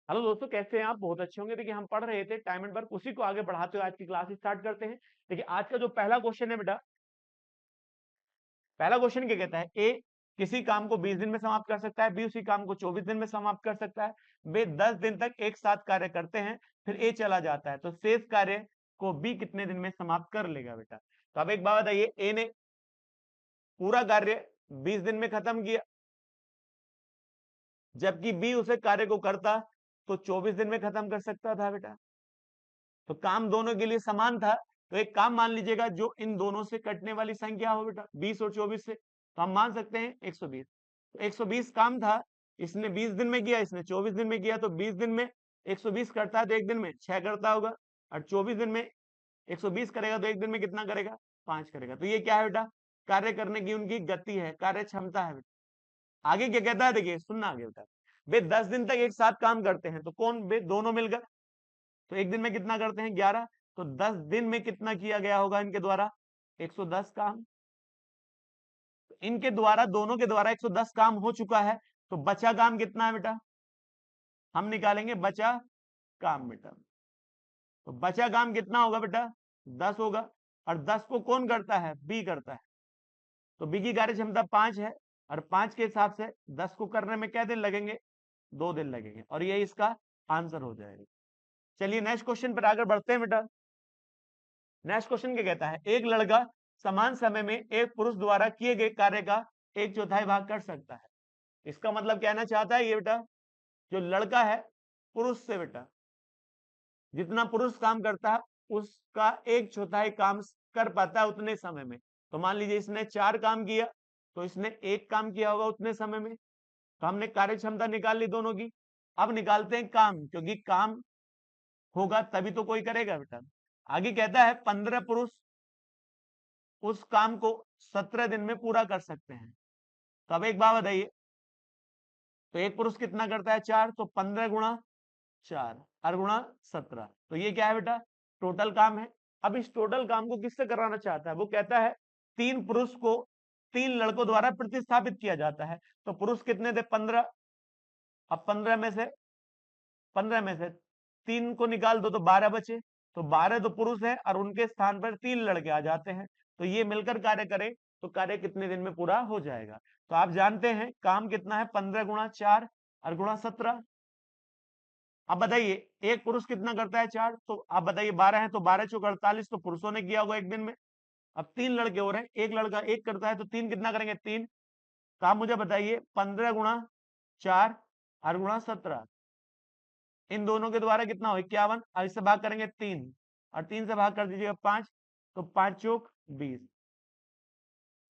Hello दोस्तों, कैसे हैं आप? बहुत अच्छे होंगे। देखिए, हम पढ़ रहे थे टाइम एंड वर्क, उसी को आगे बढ़ाते हुए आज की क्लास स्टार्ट करते हैं। देखिए, आज का जो पहला क्वेश्चन है बेटा, पहला क्वेश्चन क्या कहता है? ए किसी काम को 20 दिन में समाप्त कर सकता है, बी उसी काम को 24 दिन में समाप्त कर सकता है, वे 10 दिन तक एक साथ कार्य करते हैं, फिर ए चला जाता है, तो शेष कार्य को बी कितने दिन में समाप्त कर लेगा बेटा? तो अब एक बात बताइए, ए ने पूरा कार्य 20 दिन में खत्म किया, जबकि बी उसे कार्य को करता तो 24 दिन में खत्म कर सकता था बेटा। तो काम दोनों के लिए समान था। तो एक काम मान लीजिएगा जो इन दोनों से कटने वाली संख्या हो बेटा, 20 और 24 से, तो हम मान सकते हैं 120। तो 120 काम था, इसने 20 दिन में किया, इसने 24 दिन में किया, तो 20 दिन में 120 करता है तो एक दिन में 6 करता होगा, और 24 दिन में 120 करेगा तो एक दिन में कितना करेगा? 5 करेगा। तो ये क्या है बेटा? कार्य करने की उनकी गति है, कार्य क्षमता है बेटा। आगे क्या कहता है, देखिए सुनना आगे बेटा। वे 10 दिन तक एक साथ काम करते हैं, तो कौन? वे दोनों मिलकर। तो एक दिन में कितना करते हैं? 11। तो 10 दिन में कितना किया गया होगा इनके द्वारा? 110 काम। तो इनके द्वारा, दोनों के द्वारा 110 काम हो चुका है, तो बचा काम कितना है बेटा? हम निकालेंगे बचा काम बेटा। तो बचा काम कितना होगा बेटा? 10 होगा। और 10 को कौन करता है? बी करता है। तो बी की कार्य क्षमता 5 है, और 5 के हिसाब से 10 को करने में क्या दिन लगेंगे? 2 दिन लगेंगे, और ये इसका आंसर हो जाएगा। चलिए नेक्स्ट क्वेश्चन पर आगे बढ़ते हैं बेटा। नेक्स्ट क्वेश्चन क्या कहता है? एक लड़का समान समय में एक पुरुष द्वारा किए गए कार्य का एक चौथाई भाग कर सकता है। इसका मतलब कहना चाहता है ये बेटा, जो लड़का है पुरुष से बेटा, जितना पुरुष काम करता है उसका एक चौथाई काम कर पाता है उतने समय में। तो मान लीजिए इसने 4 काम किया, तो इसने एक काम किया होगा उतने समय में। तो हमने कार्य क्षमता निकाल ली दोनों की। अब निकालते हैं काम, क्योंकि काम होगा तभी तो कोई करेगा बेटा। आगे कहता है 15 पुरुष उस काम को 17 दिन में पूरा कर सकते हैं। तो अब एक बात बताइए, तो एक पुरुष कितना करता है? 4। तो 15 गुणा 4 और गुणा 17, तो ये क्या है बेटा? टोटल काम है। अब इस टोटल काम को किससे कराना चाहता है? वो कहता है 3 पुरुष को 3 लड़कों द्वारा प्रतिस्थापित किया जाता है। तो पुरुष कितने थे? 15। अब 15 में से 3 को निकाल दो तो 12 बचे। तो 12 तो पुरुष है, और उनके स्थान पर 3 लड़के आ जाते हैं। तो ये मिलकर कार्य करें तो कार्य कितने दिन में पूरा हो जाएगा? तो आप जानते हैं काम कितना है? 15 गुणा 4 और गुणा 17। अब बताइए एक पुरुष कितना करता है? 4। तो आप बताइए 12 है तो 12 चौक 48, तो पुरुषों ने किया होगा एक दिन में। अब 3 लड़के हो रहे हैं, एक लड़का एक करता है, तो 3 कितना करेंगे? 3। तो आप मुझे बताइए 15 गुणा 4 और गुणा 17, इन दोनों के द्वारा कितना हो? 51। अब इससे भाग करेंगे 3, और 3 से भाग कर दीजिएगा 5, तो 5 चौक 20।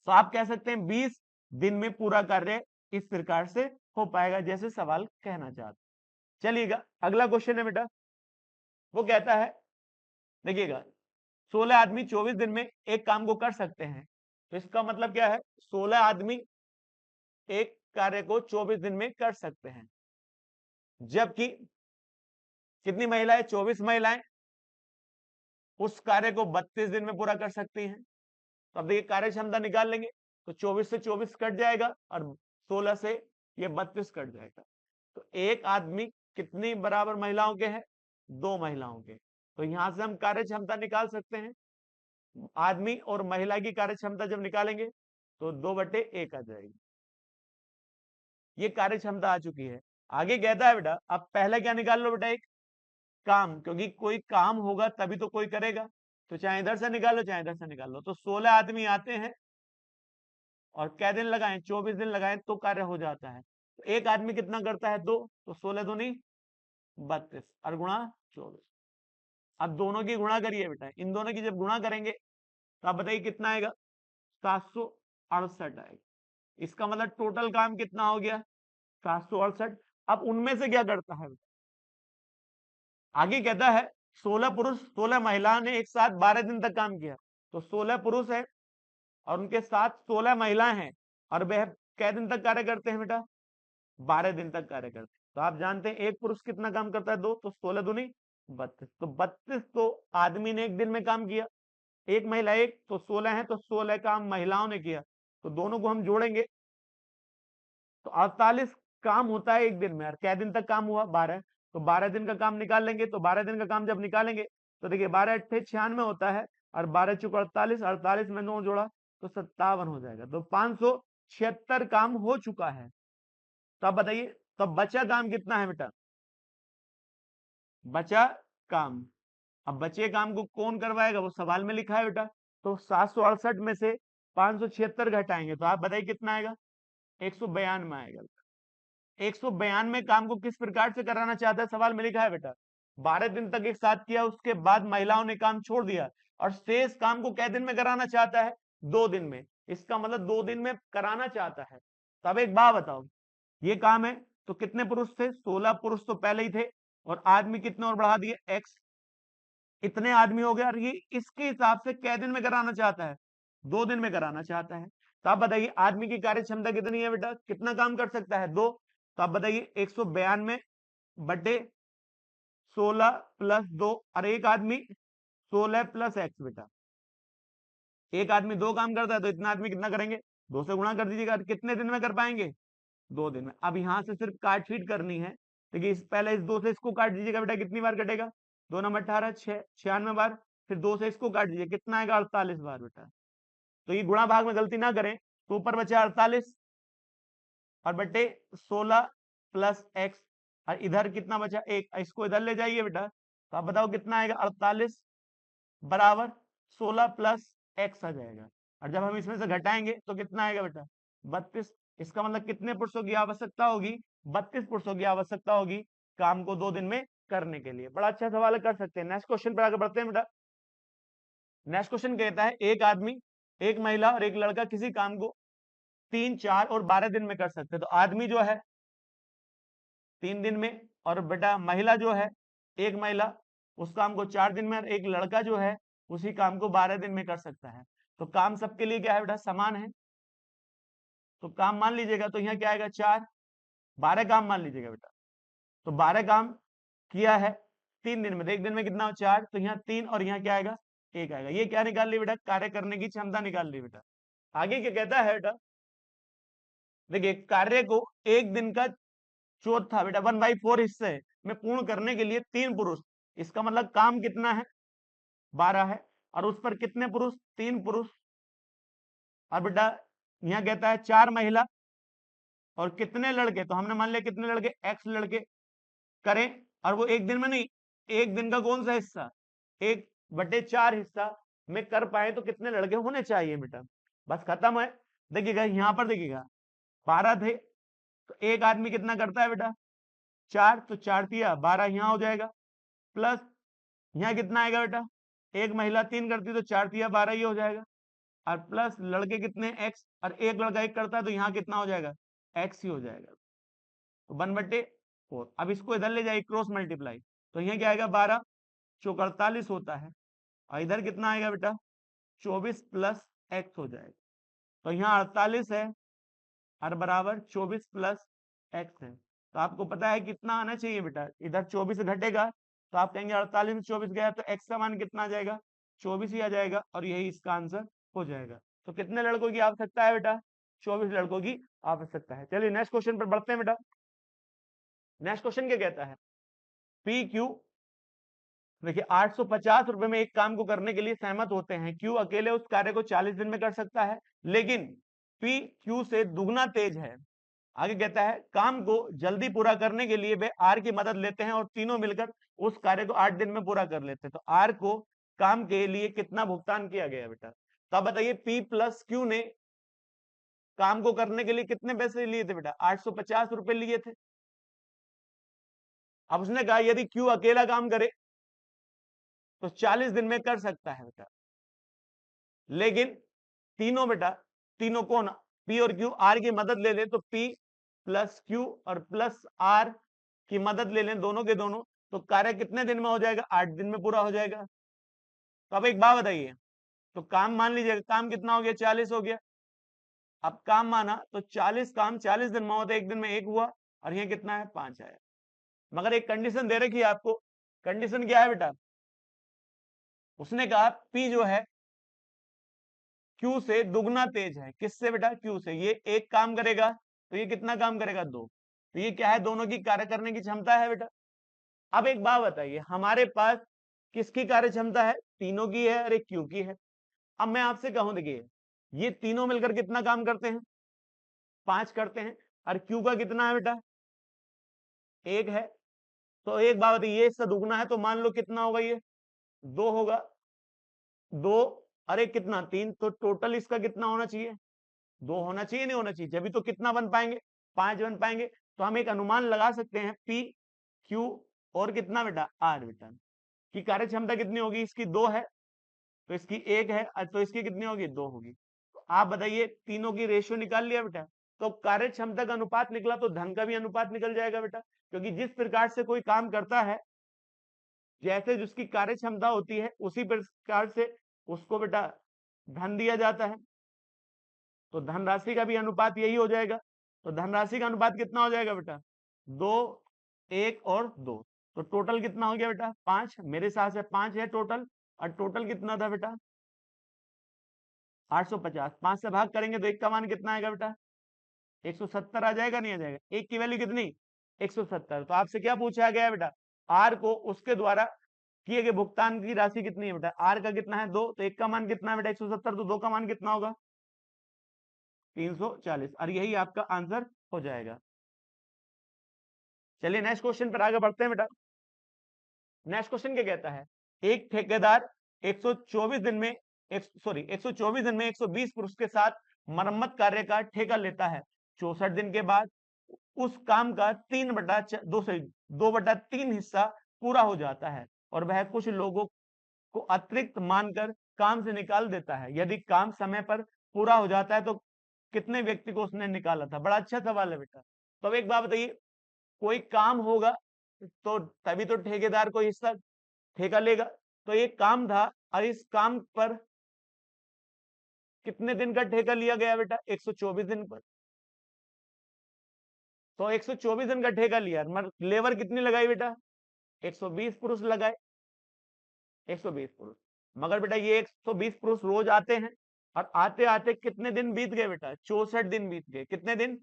तो आप कह सकते हैं 20 दिन में पूरा कार्य इस प्रकार से हो पाएगा जैसे सवाल कहना चाहता। चलिएगा अगला क्वेश्चन है बेटा, वो कहता है, देखिएगा 16 आदमी 24 दिन में एक काम को कर सकते हैं। तो इसका मतलब क्या है? 16 आदमी एक कार्य को 24 दिन में कर सकते हैं, जबकि कितनी महिलाएं? 24 महिलाएं उस कार्य को 32 दिन में पूरा कर सकती हैं। तो अब देखिए कार्य क्षमता निकाल लेंगे, तो 24 से 24 कट जाएगा, और 16 से ये 32 कट जाएगा। तो एक आदमी कितनी बराबर महिलाओं के हैं? 2 महिलाओं के। तो यहां से हम कार्य क्षमता निकाल सकते हैं। आदमी और महिला की कार्य क्षमता जब निकालेंगे तो 2/1 आ जाएगी। ये कार्य क्षमता आ चुकी है। आगे कहता है बेटा, अब पहले क्या निकाल लो बेटा? एक काम, क्योंकि कोई काम होगा तभी तो कोई करेगा। तो चाहे इधर से निकालो चाहे इधर से निकाल लो। तो 16 आदमी आते हैं, और क्या दिन लगाएं? 24 दिन लगाएं तो कार्य हो जाता है। तो एक आदमी कितना करता है? 2। तो 16 दूनी 32 और गुणा 24। अब दोनों की गुणा करिए बेटा, इन दोनों की जब गुणा करेंगे तो आप बताइए कितना आएगा? 768 आएगा। इसका मतलब टोटल काम कितना हो गया? 768। अब उनमें से क्या करता है? आगे कहता है 16 पुरुष 16 महिला ने एक साथ 12 दिन तक काम किया। तो 16 पुरुष है और उनके साथ 16 महिलाएं हैं, और वह कै दिन तक कार्य करते हैं बेटा? 12 दिन तक कार्य करते हैं। तो आप जानते हैं एक पुरुष कितना काम करता है? 2। तो 16 दूनी 32। तो 32 तो आदमी ने एक दिन में काम किया, एक महिला एक, तो 16 है तो 16 काम महिलाओं ने किया। तो दोनों को हम जोड़ेंगे तो 48 काम होता है एक दिन में। और कै दिन तक काम हुआ? 12। तो 12 दिन का काम निकाल लेंगे। तो 12 दिन का काम जब निकालेंगे तो देखिए 12 अट्ठे 96 होता है और 12 चौक 48, 48 में 9 जोड़ा तो 57 हो जाएगा। तो 576 काम हो चुका है। तो अब बताइए तो बचा काम कितना है बेटा? बचा काम, अब बचे काम को कौन करवाएगा वो सवाल में लिखा है बेटा। तो 768 में से 576 घटाएंगे तो आप बताइए कितना आएगा? 192 आएगा। 192 काम को किस प्रकार से कराना चाहता है सवाल में लिखा है बेटा। 12 दिन तक एक साथ किया, उसके बाद महिलाओं ने काम छोड़ दिया और शेष काम को कै दिन में कराना चाहता है? 2 दिन में। इसका मतलब 2 दिन में कराना चाहता है। तो अब एक बात बताओ, ये काम है तो कितने पुरुष थे? 16 पुरुष तो पहले ही थे और आदमी कितने और बढ़ा दिए? एक्स। इतने आदमी हो गए और ये इसके हिसाब से कै दिन में कराना चाहता है? 2 दिन में कराना चाहता है। तो आप बताइए आदमी की कार्य क्षमता कितनी है बेटा? कितना काम कर सकता है? 2। तो आप बताइए 192 बटे 16 प्लस 2 और एक आदमी 16 प्लस एक्स बेटा। एक आदमी 2 काम करता है तो इतना आदमी कितना करेंगे? 2 से गुणा कर दीजिएगा। कितने दिन में कर पाएंगे? 2 दिन में। अब यहां से सिर्फ काट फीट करनी है। देखिए पहले इस 2 से इसको काट दीजिएगा बेटा, कितनी बार कटेगा? 2 नंबर 18, 96 बार। फिर 2 से इसको काट दीजिए, कितना आएगा? 48 बार बेटा। तो ये गुणा भाग में गलती ना करें। तो ऊपर बचा 48 और बटे 16 प्लस एक्स और इधर कितना बचा? 1। इसको इधर ले जाइए बेटा। तो आप बताओ कितना आएगा? 48 बराबर 16 प्लस एक्स आ जाएगा। और जब हम इसमें से घटाएंगे तो कितना आएगा बेटा? 32। इसका मतलब कितने पुरुषों की आवश्यकता होगी? 32 पुरुषों की आवश्यकता होगी काम को 2 दिन में करने के लिए। बड़ा अच्छा सवाल कर सकते हैं। नेक्स्ट क्वेश्चन पर आगे बढ़ते हैं बेटा। नेक्स्ट क्वेश्चन कहता है एक आदमी, एक महिला और एक लड़का किसी काम को 3, 4 और 12 दिन में कर सकते हैं। तो आदमी जो है 3 दिन में और बेटा महिला जो है, एक महिला उस काम को 4 दिन में और एक लड़का जो है उसी काम को 12 दिन में कर सकता है। तो काम सबके लिए क्या है बेटा? समान है। तो काम मान लीजिएगा तो यहाँ क्या आएगा? 4। 12 काम मान लीजिएगा बेटा। तो 12 काम किया है 3 दिन में, तो एक दिन में कितना? 4। तो यहाँ 3 और यहाँ क्या आएगा? 1 आएगा। ये क्या निकाल ली बेटा? कार्य करने की क्षमता निकाल ली बेटा। आगे क्या कहता है बेटा? देखिए कार्य को एक दिन का चौथा बेटा 1/4 हिस्से में पूर्ण करने के लिए 3 पुरुष, इसका मतलब काम कितना है? 12 है। और उस पर कितने पुरुष? 3 पुरुष। और बेटा यहाँ कहता है 4 महिला और कितने लड़के? तो हमने मान लिया कितने लड़के? एक्स लड़के करें। और वो एक दिन में नहीं, एक दिन का कौन सा हिस्सा? 1/4 हिस्सा में कर पाए तो कितने लड़के होने चाहिए बेटा? बस खत्म है। देखिएगा यहाँ पर देखिएगा 12 थे तो एक आदमी कितना करता है बेटा? 4। तो 4 दिया 12 यहाँ हो जाएगा। प्लस यहाँ कितना आएगा बेटा? एक महिला 3 करती तो 4 दिया 12 ही हो जाएगा। और प्लस लड़के कितने? एक्स और एक लड़का 1 करता है तो यहाँ कितना हो जाएगा? एक्स ही हो जाएगा। तो 1/4। अब इसको इधर ले जाइए क्रॉस मल्टीप्लाई, तो यहाँ क्या आएगा? 12 चौक 48 होता है और इधर कितना आएगा बेटा? 24 प्लस एक्स हो जाएगा। तो यहाँ 48 है और बराबर 24 प्लस एक्स है। तो आपको पता है कितना आना चाहिए बेटा? इधर 24 घटेगा तो आप कहेंगे 48 में 24 गया तो एक्स का मान कितना आ जाएगा? 24 ही आ जाएगा और यही इसका आंसर हो जाएगा। तो कितने लड़कों की आवश्यकता है बेटा? 24 लड़कों की आवश्यकता है। चलिए नेक्स्ट क्वेश्चन पर बढ़ते हैं बेटा। नेक्स्ट क्वेश्चन क्या कहता है? पी क्यू, देखिए 850 रुपए में एक काम को करने के लिए सहमत होते हैं। क्यू अकेले उस कार्य को 40 दिन में कर सकता है लेकिन पी क्यू से दुगना तेज है। आगे कहता है काम को जल्दी पूरा करने के लिए वे आर की मदद लेते हैं और तीनों मिलकर उस कार्य को 8 दिन में पूरा कर लेते हैं। तो आर को काम के लिए कितना भुगतान किया गया बेटा? तो आप बताइए पी प्लस क्यू ने काम को करने के लिए कितने पैसे लिए थे बेटा? 850 रुपए लिए थे। अब उसने कहा यदि क्यू अकेला काम करे तो 40 दिन में कर सकता है बेटा, लेकिन तीनों बेटा, तीनों कौन? पी और क्यू आर की मदद ले ले तो पी प्लस क्यू और प्लस आर की मदद ले लें दोनों के दोनों, तो कार्य कितने दिन में हो जाएगा? 8 दिन में पूरा हो जाएगा। तो अब एक बात बताइए, तो काम मान लीजिए काम कितना हो गया? 40 हो गया। अब काम माना तो 40 काम 40 दिन में होता है, एक दिन में 1 हुआ और ये कितना है? 5 आया। मगर एक कंडीशन दे रखी है आपको। कंडीशन क्या है बेटा? उसने कहा पी जो है क्यू से दुगना तेज है। किससे बेटा? क्यू से। ये एक काम करेगा तो ये कितना काम करेगा? 2। तो ये क्या है? दोनों की कार्य करने की क्षमता है बेटा। अब एक बात बताइए, हमारे पास किसकी कार्य क्षमता है? तीनों की है और एक क्यू की है। अब मैं आपसे कहूं, देखिए ये तीनों मिलकर कितना काम करते हैं? 5 करते हैं। और क्यू का कितना है बेटा? 1 है। तो एक बात बताइए, ये इसका दुगना है तो मान लो कितना होगा? ये 2 होगा। 2 और एक कितना? 3। तो टोटल इसका कितना होना चाहिए? 2 होना चाहिए, नहीं होना चाहिए? जब भी तो कितना बन पाएंगे? 5 बन पाएंगे। तो हम एक अनुमान लगा सकते हैं, पी क्यू और कितना बेटा? आर बेटा की कार्य क्षमता कितनी होगी? इसकी 2 है तो इसकी 1 है, तो इसकी कितनी होगी? 2 होगी। तो आप बताइए, तीनों की रेशियो निकाल लिया बेटा। तो कार्य क्षमता का अनुपात निकला तो धन का भी अनुपात निकल जाएगा बेटा, क्योंकि जिस प्रकार से कोई काम करता है, जैसे जिसकी कार्य क्षमता होती है उसी प्रकार से उसको बेटा धन दिया जाता है। तो धनराशि का भी अनुपात यही हो जाएगा। तो धनराशि का अनुपात कितना हो जाएगा बेटा? 2, 1 और 2। तो टोटल कितना हो गया बेटा? 5। मेरे हिसाब से 5 है टोटल। और टोटल कितना था बेटा? 850। 5 से भाग करेंगे तो 1 का मान कितना आएगा बेटा? 170 आ जाएगा, नहीं आ जाएगा? 1 की वैल्यू कितनी? 170। तो आपसे क्या पूछा गया है बेटा? आर को उसके द्वारा किए गए भुगतान की राशि कितनी है बेटा? आर का कितना है? 2। तो 1 का मान कितना है बेटा? 170। तो 2 का मान कितना होगा? 340। और यही आपका आंसर हो जाएगा। चलिए नेक्स्ट क्वेश्चन पर आगे बढ़ते हैं बेटा। नेक्स्ट क्वेश्चन क्या कहता है? एक ठेकेदार 124 दिन में 124 दिन में 120 पुरुष के साथ मरम्मत कार्य का ठेका लेता है। 64 दिन के बाद उस काम का 2/3 हिस्सा पूरा हो जाता है और वह कुछ लोगों को अतिरिक्त मानकर काम से निकाल देता है। यदि काम समय पर पूरा हो जाता है तो कितने व्यक्ति को उसने निकाला था? बड़ा अच्छा सवाल है बेटा। तो अब एक बात बताइए, कोई काम होगा तो तभी तो ठेकेदार को हिस्सा ठेका लेगा। तो एक काम था और इस काम पर कितने दिन का ठेका लिया गया बेटा? 124 दिन पर। तो 124 दिन का ठेका लिया, लेबर कितनी लगाई बेटा? 120 पुरुष लगाए। 120 पुरुष। मगर बेटा ये 120 पुरुष रोज आते हैं और आते आते कितने दिन बीत गए बेटा? 64 दिन बीत गए। कितने दिन?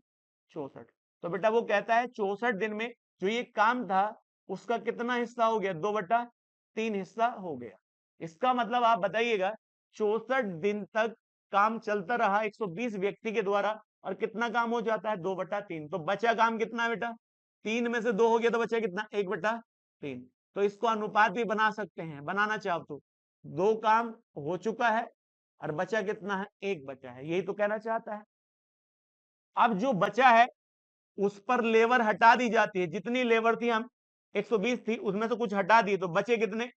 64। तो बेटा वो कहता है 64 दिन में जो ये काम था उसका कितना हिस्सा हो गया? 2/3 हिस्सा हो गया। इसका मतलब आप बताइएगा, 64 दिन तक काम चलता रहा 120 व्यक्ति के द्वारा और कितना काम हो जाता है? 2/3। तो बचा काम कितना है बेटा? 3 में से 2 हो गया तो बचा कितना? 1/3। तो इसको अनुपात भी बना सकते हैं, बनाना चाहो तो। 2 काम हो चुका है और बचा कितना है? 1 बचा है। यही तो कहना चाहता है। अब जो बचा है उस पर लेबर हटा दी जाती है। जितनी लेबर थी, हम 120 थी, उसमें से कुछ हटा दिए तो बचे कितने?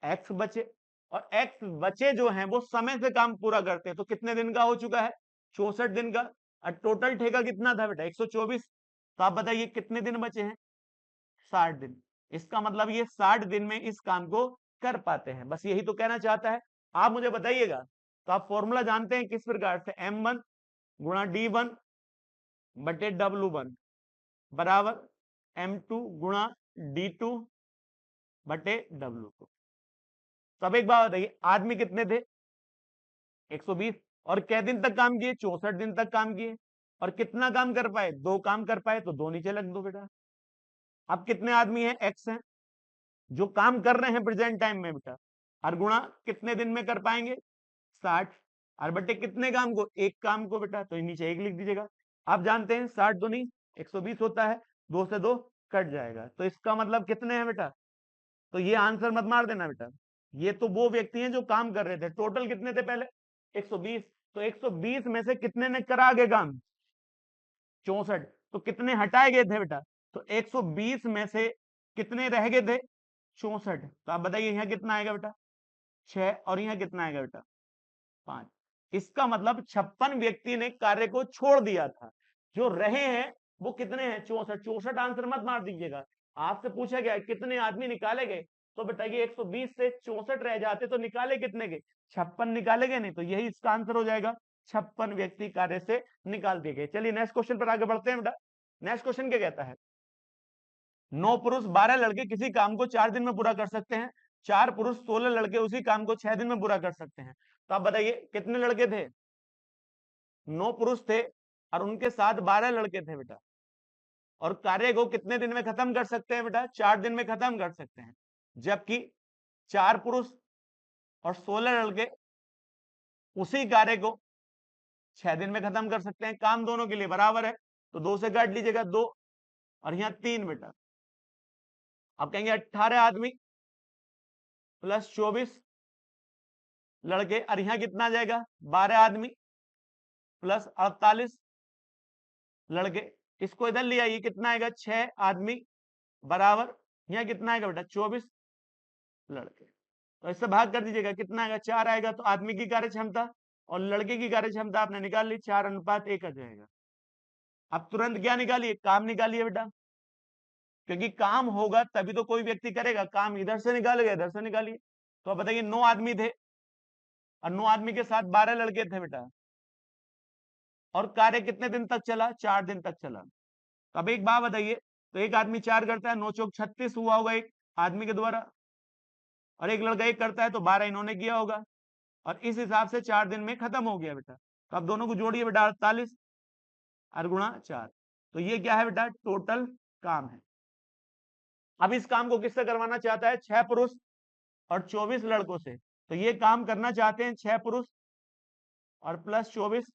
एक्स बचे। और एक्स बचे जो हैं वो समय से काम पूरा करते हैं। तो कितने दिन का हो चुका है? 64 दिन का। और टोटल ठेका कितना था बेटा? 124। तो आप बताइए कितने दिन बचे हैं? 60 दिन। इसका मतलब ये 60 दिन में इस काम को कर पाते हैं। बस यही तो कहना चाहता है। आप मुझे बताइएगा, तो आप फॉर्मूला जानते हैं किस प्रकार से? M1 गुणा D1 बटे W1 बराबर M2 गुणा D2 बटे W2। तो अब एक बात बताइए, आदमी कितने थे? 120। और कै दिन तक काम किए? 64 दिन तक काम किए। और कितना काम कर पाए? 2 काम कर पाए। तो 2 नीचे लग दो बेटा। अब कितने आदमी हैं? एक्स हैं जो काम कर रहे हैं प्रेजेंट टाइम में बेटा। और गुणा कितने दिन में कर पाएंगे? 60। और बटे कितने काम को? 1 काम को बेटा। तो नीचे 1 लिख दीजिएगा। आप जानते हैं 60 दूनी 120 होता है, 2 से 2 कट जाएगा। तो इसका मतलब कितने हैं बेटा? तो ये आंसर मत मार देना बेटा। ये तो वो व्यक्ति हैं जो काम कर रहे थे। टोटल कितने थे पहले? 120। तो 120 में से कितने ने करा आगे काम? 64। तो कितने हटाए गए थे बेटा? तो 120 में से कितने रह गए थे? 64। तो आप बताइए यहाँ कितना आएगा बेटा? 6। और यहाँ कितना आएगा बेटा? 5। इसका मतलब 56 व्यक्ति ने कार्य को छोड़ दिया था। जो रहे हैं वो कितने हैं? 64। 64 आंसर मत मार दीजिएगा। आपसे पूछा गया कितने आदमी निकाले गए, तो बताइए 120 से 64 रह जाते तो निकाले कितने गए? 56 निकाले गए। नहीं तो यही इसका आंसर हो जाएगा। 56 व्यक्ति कार्य से निकाल दिए गए। चलिए नेक्स्ट क्वेश्चन पर आगे बढ़ते हैं बेटा। नेक्स्ट क्वेश्चन क्या कहता है? 9 पुरुष 12 लड़के किसी काम को 4 दिन में पूरा कर सकते हैं। 4 पुरुष 16 लड़के उसी काम को 6 दिन में पूरा कर सकते हैं। तो आप बताइए कितने लड़के थे? 9 पुरुष थे और उनके साथ 12 लड़के थे बेटा। और कार्य को कितने दिन में खत्म कर सकते हैं बेटा? 4 दिन में खत्म कर सकते हैं। जबकि 4 पुरुष और 16 लड़के उसी कार्य को 6 दिन में खत्म कर सकते हैं। काम दोनों के लिए बराबर है, तो 2 से काट लीजिएगा, 2 और यहाँ 3 बेटा। अब कहेंगे 18 आदमी प्लस 24 लड़के, और यहाँ कितना आ जाएगा? 12 आदमी प्लस 48 लड़के। इसको इधर ले आइए, कितना आएगा? 6 आदमी बराबर यहाँ कितना आएगा बेटा? 24 लड़के। तो इससे भाग कर दीजिएगा, कितना आएगा? 4 आएगा। तो आदमी की कार्य क्षमता और लड़के की कार्य क्षमता आपने निकाल ली, 4:1 आ जाएगा। अब तुरंत क्या निकालिए? काम निकालिए बेटा, क्योंकि काम होगा तभी तो कोई व्यक्ति करेगा। काम इधर से निकालेगा, इधर से निकालिए। तो अब बताइए, 9 आदमी थे और 9 आदमी के साथ 12 लड़के थे बेटा, और कार्य कितने दिन तक चला? 4 दिन तक चला। अब एक बात बताइए, तो एक आदमी 4 करता है, 9 चौक 36 हुआ होगा एक आदमी के द्वारा, और एक लड़का 1 करता है, तो 12 इन्होंने किया होगा, और इस हिसाब से 4 दिन में खत्म हो गया बेटा। तो अब दोनों को जोड़िए बेटा, 48 और गुणा 4, तो ये क्या है बेटा? टोटल काम है। अब इस काम को किससे करवाना चाहता है? 6 पुरुष और 24 लड़कों से। तो ये काम करना चाहते हैं 6 पुरुष और प्लस 24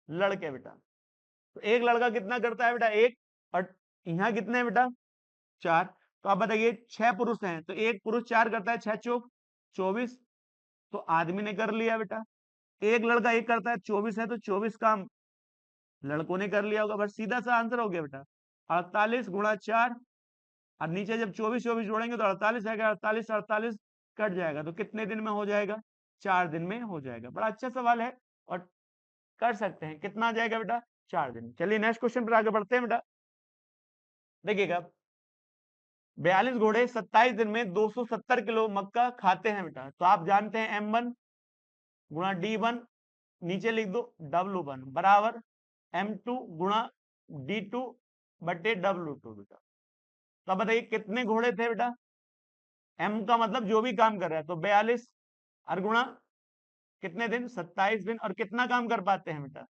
लड़के बेटा। तो एक लड़का कितना करता है बेटा? 1, और यहाँ कितने बेटा? 4। तो आप बताइए, 6 पुरुष हैं, तो एक पुरुष 4 करता है, 6 चौक 24, तो आदमी ने कर लिया बेटा। एक लड़का 1 करता है, 24 है, तो 24 काम लड़कों ने कर लिया होगा। बस सीधा सा आंसर हो गया बेटा, 48 गुणा 4, और नीचे जब 24 जोड़ेंगे तो 48 आएगा, 48 48 कट जाएगा, तो कितने दिन में हो जाएगा? 4 दिन में हो जाएगा। बड़ा अच्छा सवाल है और कर सकते हैं। कितना आ जाएगा बेटा? 4 दिन। चलिए नेक्स्ट क्वेश्चन पर आगे बढ़ते हैं बेटा। देखिएगा, 42 घोड़े 27 दिन में 270 किलो मक्का खाते हैं बेटा। तो आप जानते हैं M1 गुणा D1, नीचे लिख दो W1 बराबर M2 गुणा D2 बटे W2 बेटा। तो बताइए कितने घोड़े थे बेटा? M का मतलब जो भी काम कर रहा है, तो 42 और गुणा कितने दिन? 27 दिन, और कितना काम कर पाते हैं बेटा?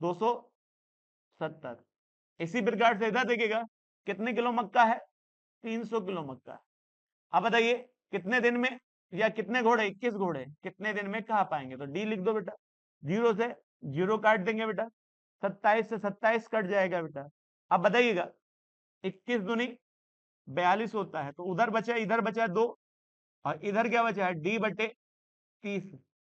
270। इसी प्रकार से इधर देखिएगा, कितने किलो मक्का है? 300 किलो मक्का है। अब बताइए कितने दिन में, या कितने घोड़े? 21 घोड़े कितने दिन में खा पाएंगे? तो डी लिख दो बेटा, 0 से 0 काट देंगे बेटा, 27 से 27 कट जाएगा बेटा। अब बताइएगा, 21 दूनी 42 होता है, तो उधर बचा, इधर बचा 2, और इधर क्या बचा है? डी बटे 30।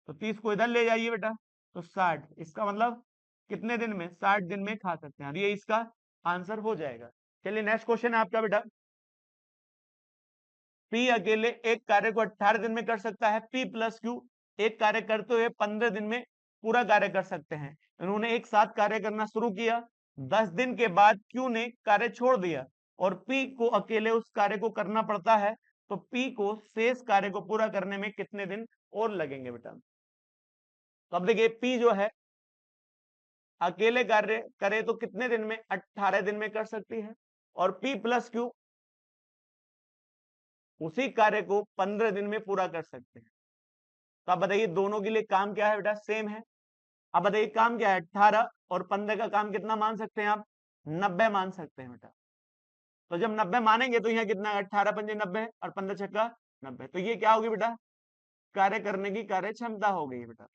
तो 30 को इधर ले जाइए बेटा, तो 60। इसका मतलब कितने दिन में? 60 दिन में खा सकते हैं, ये इसका आंसर हो जाएगा। चलिए नेक्स्ट क्वेश्चन है आपका बेटा, पी अकेले एक कार्य को 18 दिन में कर सकता है, पी प्लस क्यू एक कार्य करते हुए 15 दिन में पूरा कार्य कर सकते हैं। इन्होंने एक साथ कार्य करना शुरू किया, 10 दिन के बाद क्यू ने कार्य छोड़ दिया, और पी को अकेले उस कार्य को करना पड़ता है, तो पी को शेष कार्य को पूरा करने में कितने दिन और लगेंगे बेटा? तो अब देखिए, पी जो है अकेले कार्य करे तो कितने दिन में? 18 दिन में कर सकती है, और पी प्लस क्यू उसी कार्य को 15 दिन में पूरा कर सकते हैं। तो आप बताइए दोनों के लिए काम क्या है बेटा? सेम है। अब बताइए काम क्या है? 18 और 15 का काम कितना मान सकते हैं आप? 90 मान सकते हैं बेटा। तो जब 90 मानेंगे तो यहाँ कितना? 18 पंजे 90 और 15 छक्का 90, तो ये क्या होगी बेटा? कार्य करने की कार्य क्षमता हो गई बेटा।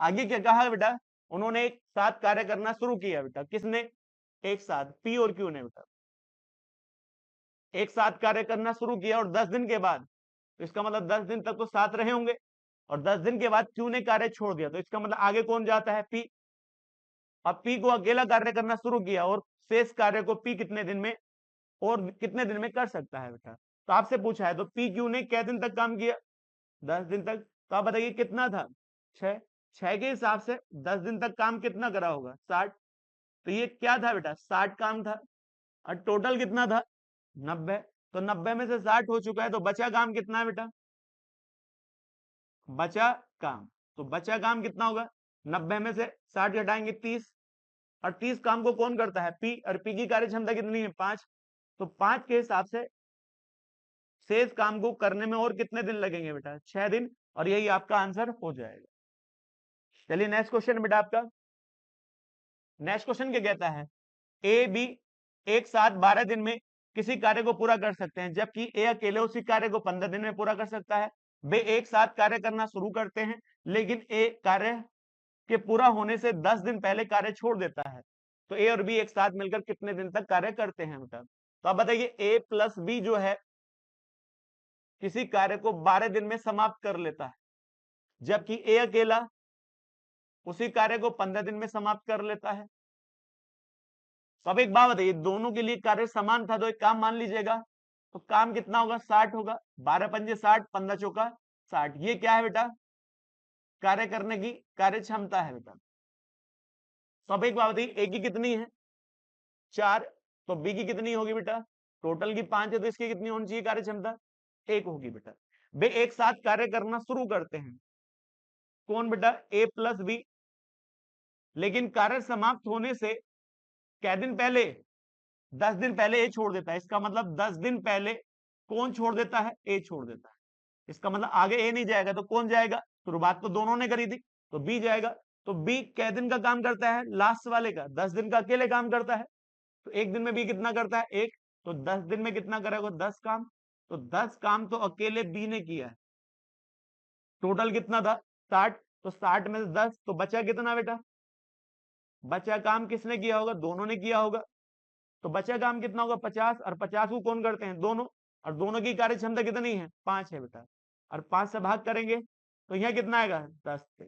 आगे क्या कहा बेटा? उन्होंने एक साथ कार्य करना शुरू किया बेटा। किसने? एक साथ पी और क्यू ने बेटा एक साथ कार्य करना शुरू किया, और 10 दिन के बाद, तो इसका मतलब 10 दिन तक तो साथ रहे होंगे, और 10 दिन के बाद क्यू ने कार्य छोड़ दिया, तो इसका मतलब आगे कौन जाता है? पी। अब पी को अकेला कार्य करना शुरू किया, और शेष कार्य को पी कितने दिन में और कितने दिन में कर सकता है बेटा? तो आपसे पूछा है, तो पी क्यू ने क्या दिन तक काम किया? 10 दिन तक। तो आप बताइए कितना था? 6। 6 के हिसाब से 10 दिन तक काम कितना करा होगा? 60। तो ये क्या था बेटा? 60 काम था, और टोटल कितना था? 90। तो 90 में से 60 हो चुका है, तो बचा काम कितना है बेटा? बचा काम, तो बचा काम कितना होगा? 90 में से 60 घटाएंगे 30, और 30 काम को कौन करता है? पी, और पी की कार्य क्षमता कितनी है? 5। तो 5 के हिसाब से शेष काम को करने में और कितने दिन लगेंगे बेटा? 6 दिन, और यही आपका आंसर हो जाएगा। चलिए नेक्स्ट क्वेश्चन बेटा आपका, नेक्स्ट क्वेश्चन क्या कहता है? ए बी एक साथ 12 दिन में किसी कार्य को पूरा कर सकते हैं, जबकि ए अकेले उसी कार्य को 15 दिन में पूरा कर सकता है। वे एक साथ कार्य करना शुरू करते हैं, लेकिन ए कार्य के पूरा होने से 10 दिन पहले कार्य छोड़ देता है। तो ए और बी एक साथ मिलकर कितने दिन तक कार्य करते हैं मतलब। तो आप बताइए ए प्लस बी जो है किसी कार्य को 12 दिन में समाप्त कर लेता है, जबकि ए अकेला उसी कार्य को 15 दिन में समाप्त कर लेता है। तो अब एक बात बताइए, दोनों के लिए कार्य समान था, तो एक काम मान लीजिएगा, तो काम कितना होगा 60 होगा, 12 पंजे 60, 15 चौका 60। ये क्या है बेटा, कार्य करने की कार्य क्षमता है बेटा। तो अब एक बात बताइए, ए की कितनी है 4, तो बी की कितनी होगी बेटा, टोटल की 5 है, तो इसकी कितनी होनी चाहिए कार्य क्षमता 1 होगी बेटा। वे एक साथ कार्य करना शुरू करते हैं, कौन बेटा, ए प्लस बी, लेकिन कार्य समाप्त होने से क्या दिन पहले, 10 दिन पहले ए छोड़ देता है। इसका मतलब 10 दिन पहले कौन छोड़ देता है, ए छोड़ देता है। इसका मतलब आगे ए नहीं जाएगा तो कौन जाएगा, शुरुआत तो दोनों ने करी थी, तो बी जाएगा। तो बी कै दिन का काम करता है, लास्ट वाले का 10 दिन का अकेले काम करता है। तो एक दिन में बी कितना करता है, एक, तो 10 दिन में कितना करेगा 10 काम, तो 10 काम तो अकेले बी ने किया है। टोटल कितना था 60, तो 60 में से 10, तो बचा कितना बेटा, बचा काम किसने किया होगा, दोनों ने किया होगा। तो बचा काम कितना होगा 50, और 50 को कौन करते हैं, दोनों, और दोनों की कार्य क्षमता कितनी है 5 है बेटा, और 5 से भाग करेंगे तो यह कितना आएगा 10 से।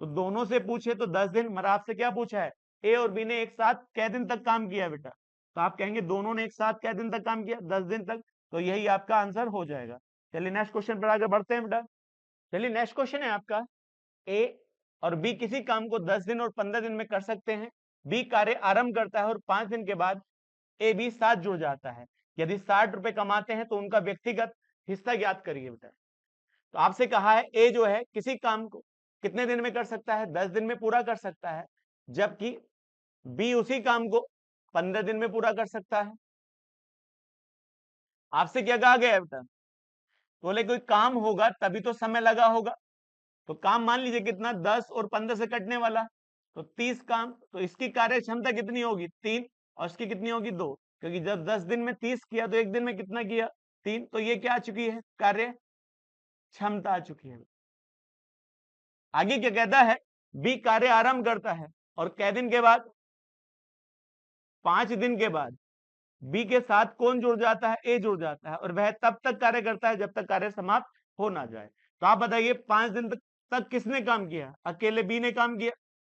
तो दोनों से पूछे तो 10 दिन, मगर आपसे क्या पूछा है, ए और बी ने एक साथ कै दिन तक काम किया बेटा, तो आप कहेंगे दोनों ने एक साथ कै दिन तक काम किया 10 दिन तक, तो यही आपका आंसर हो जाएगा। चलिए नेक्स्ट क्वेश्चन पर आगे बढ़ते हैं बेटा। चलिए नेक्स्ट क्वेश्चन है आपका, ए और बी किसी काम को 10 दिन और 15 दिन में कर सकते हैं। बी कार्य आरंभ करता है और 5 दिन के बाद ए बी साथ जुड़ जाता है। यदि 60 रुपए कमाते हैं तो उनका व्यक्तिगत हिस्सा ज्ञात करिए बेटा। तो आपसे कहा है ए जो है किसी काम को कितने दिन में कर सकता है, 10 दिन में पूरा कर सकता है, जबकि बी उसी काम को 15 दिन में पूरा कर सकता है। आपसे क्या कहा गया है बेटा, बोले कोई काम होगा तभी तो समय लगा होगा। तो काम मान लीजिए कितना 10 और 15 से कटने वाला, तो 30 काम, तो इसकी कार्य क्षमता कितनी होगी 3, और इसकी कितनी होगी 2, क्योंकि जब 10 दिन में 30 किया तो एक दिन में कितना किया 3, तो ये क्या आ चुकी है कार्य क्षमता आ चुकी है। आगे क्या कहता है, बी कार्य आरंभ करता है और कै दिन के बाद, 5 दिन के बाद बी के साथ कौन जुड़ जाता है, ए जुड़ जाता है, और वह तब तक कार्य करता है जब तक कार्य समाप्त हो ना जाए। तो आप बताइए 5 दिन तक किसने काम किया, अकेले बी ने काम किया,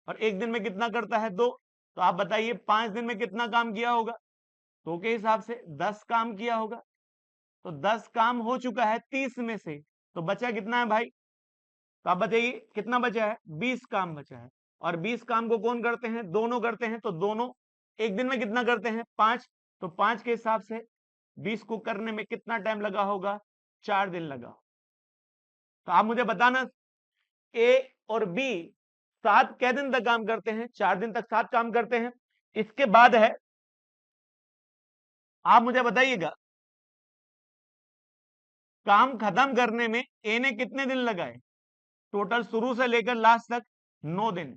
और एक दिन में कितना करता है 2, तो आप बताइए 5 दिन में कितना काम किया होगा, 2 के हिसाब से 10 काम किया होगा। तो 10 काम हो चुका है 30 में से, तो बचा कितना है भाई, तो आप बताइए कितना बचा है 20 काम बचा है। और 20 काम को कौन करते हैं, दोनों करते हैं, तो दोनों एक दिन में कितना करते हैं 5, तो 5 के हिसाब से 20 को करने में कितना टाइम लगा होगा, 4 दिन लगा। तो आप मुझे बताना, ए और बी साथ कै दिन तक काम करते हैं, 4 दिन तक साथ काम करते हैं। इसके बाद है, आप मुझे बताइएगा काम खत्म करने में ए ने कितने दिन लगाए, टोटल शुरू से लेकर लास्ट तक 9 दिन,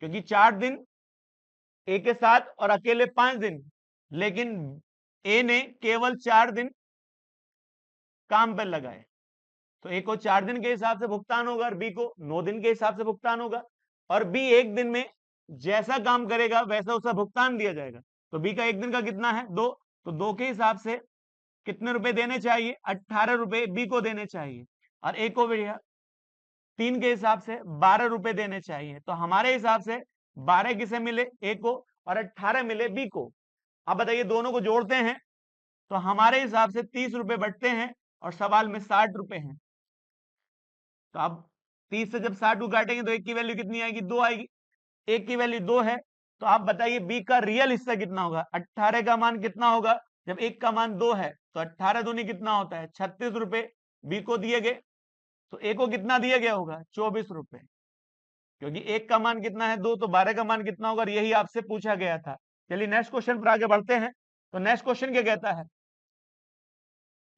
क्योंकि 4 दिन ए के साथ और अकेले 5 दिन, लेकिन ए ने केवल 4 दिन काम पर लगाए। तो ए को 4 दिन के हिसाब से भुगतान होगा और बी को 9 दिन के हिसाब से भुगतान होगा, और बी एक दिन में जैसा काम करेगा वैसा उसका भुगतान दिया जाएगा। तो बी का एक दिन का कितना है 2, तो 2 के हिसाब से कितने रुपए देने चाहिए, 18 रुपए बी को देने चाहिए, और ए को भैया 3 के हिसाब से 12 रुपए देने चाहिए। तो हमारे हिसाब से 12 किसे मिले, ए को, और 18 मिले बी को। अब बताइए दोनों को जोड़ते हैं तो हमारे हिसाब से 30 रुपए बटते हैं और सवाल में 60 रुपए हैं। तो अब 30 से जब 60 को काटेंगे तो एक की वैल्यू कितनी आएगी, 2 आएगी। एक की वैल्यू 2 है, तो आप बताइए बी का रियल हिस्सा कितना होगा, 18 का मान कितना होगा, जब एक का मान 2 है तो 18 दूनी कितना होता है 36 रुपए बी को दिए गए। तो ए को कितना दिया गया होगा 24 रुपए, क्योंकि एक का मान कितना है 2, तो 12 का मान कितना होगा, यही आपसे पूछा गया था। चलिए नेक्स्ट क्वेश्चन पर आगे बढ़ते हैं। तो नेक्स्ट क्वेश्चन क्या कहता है,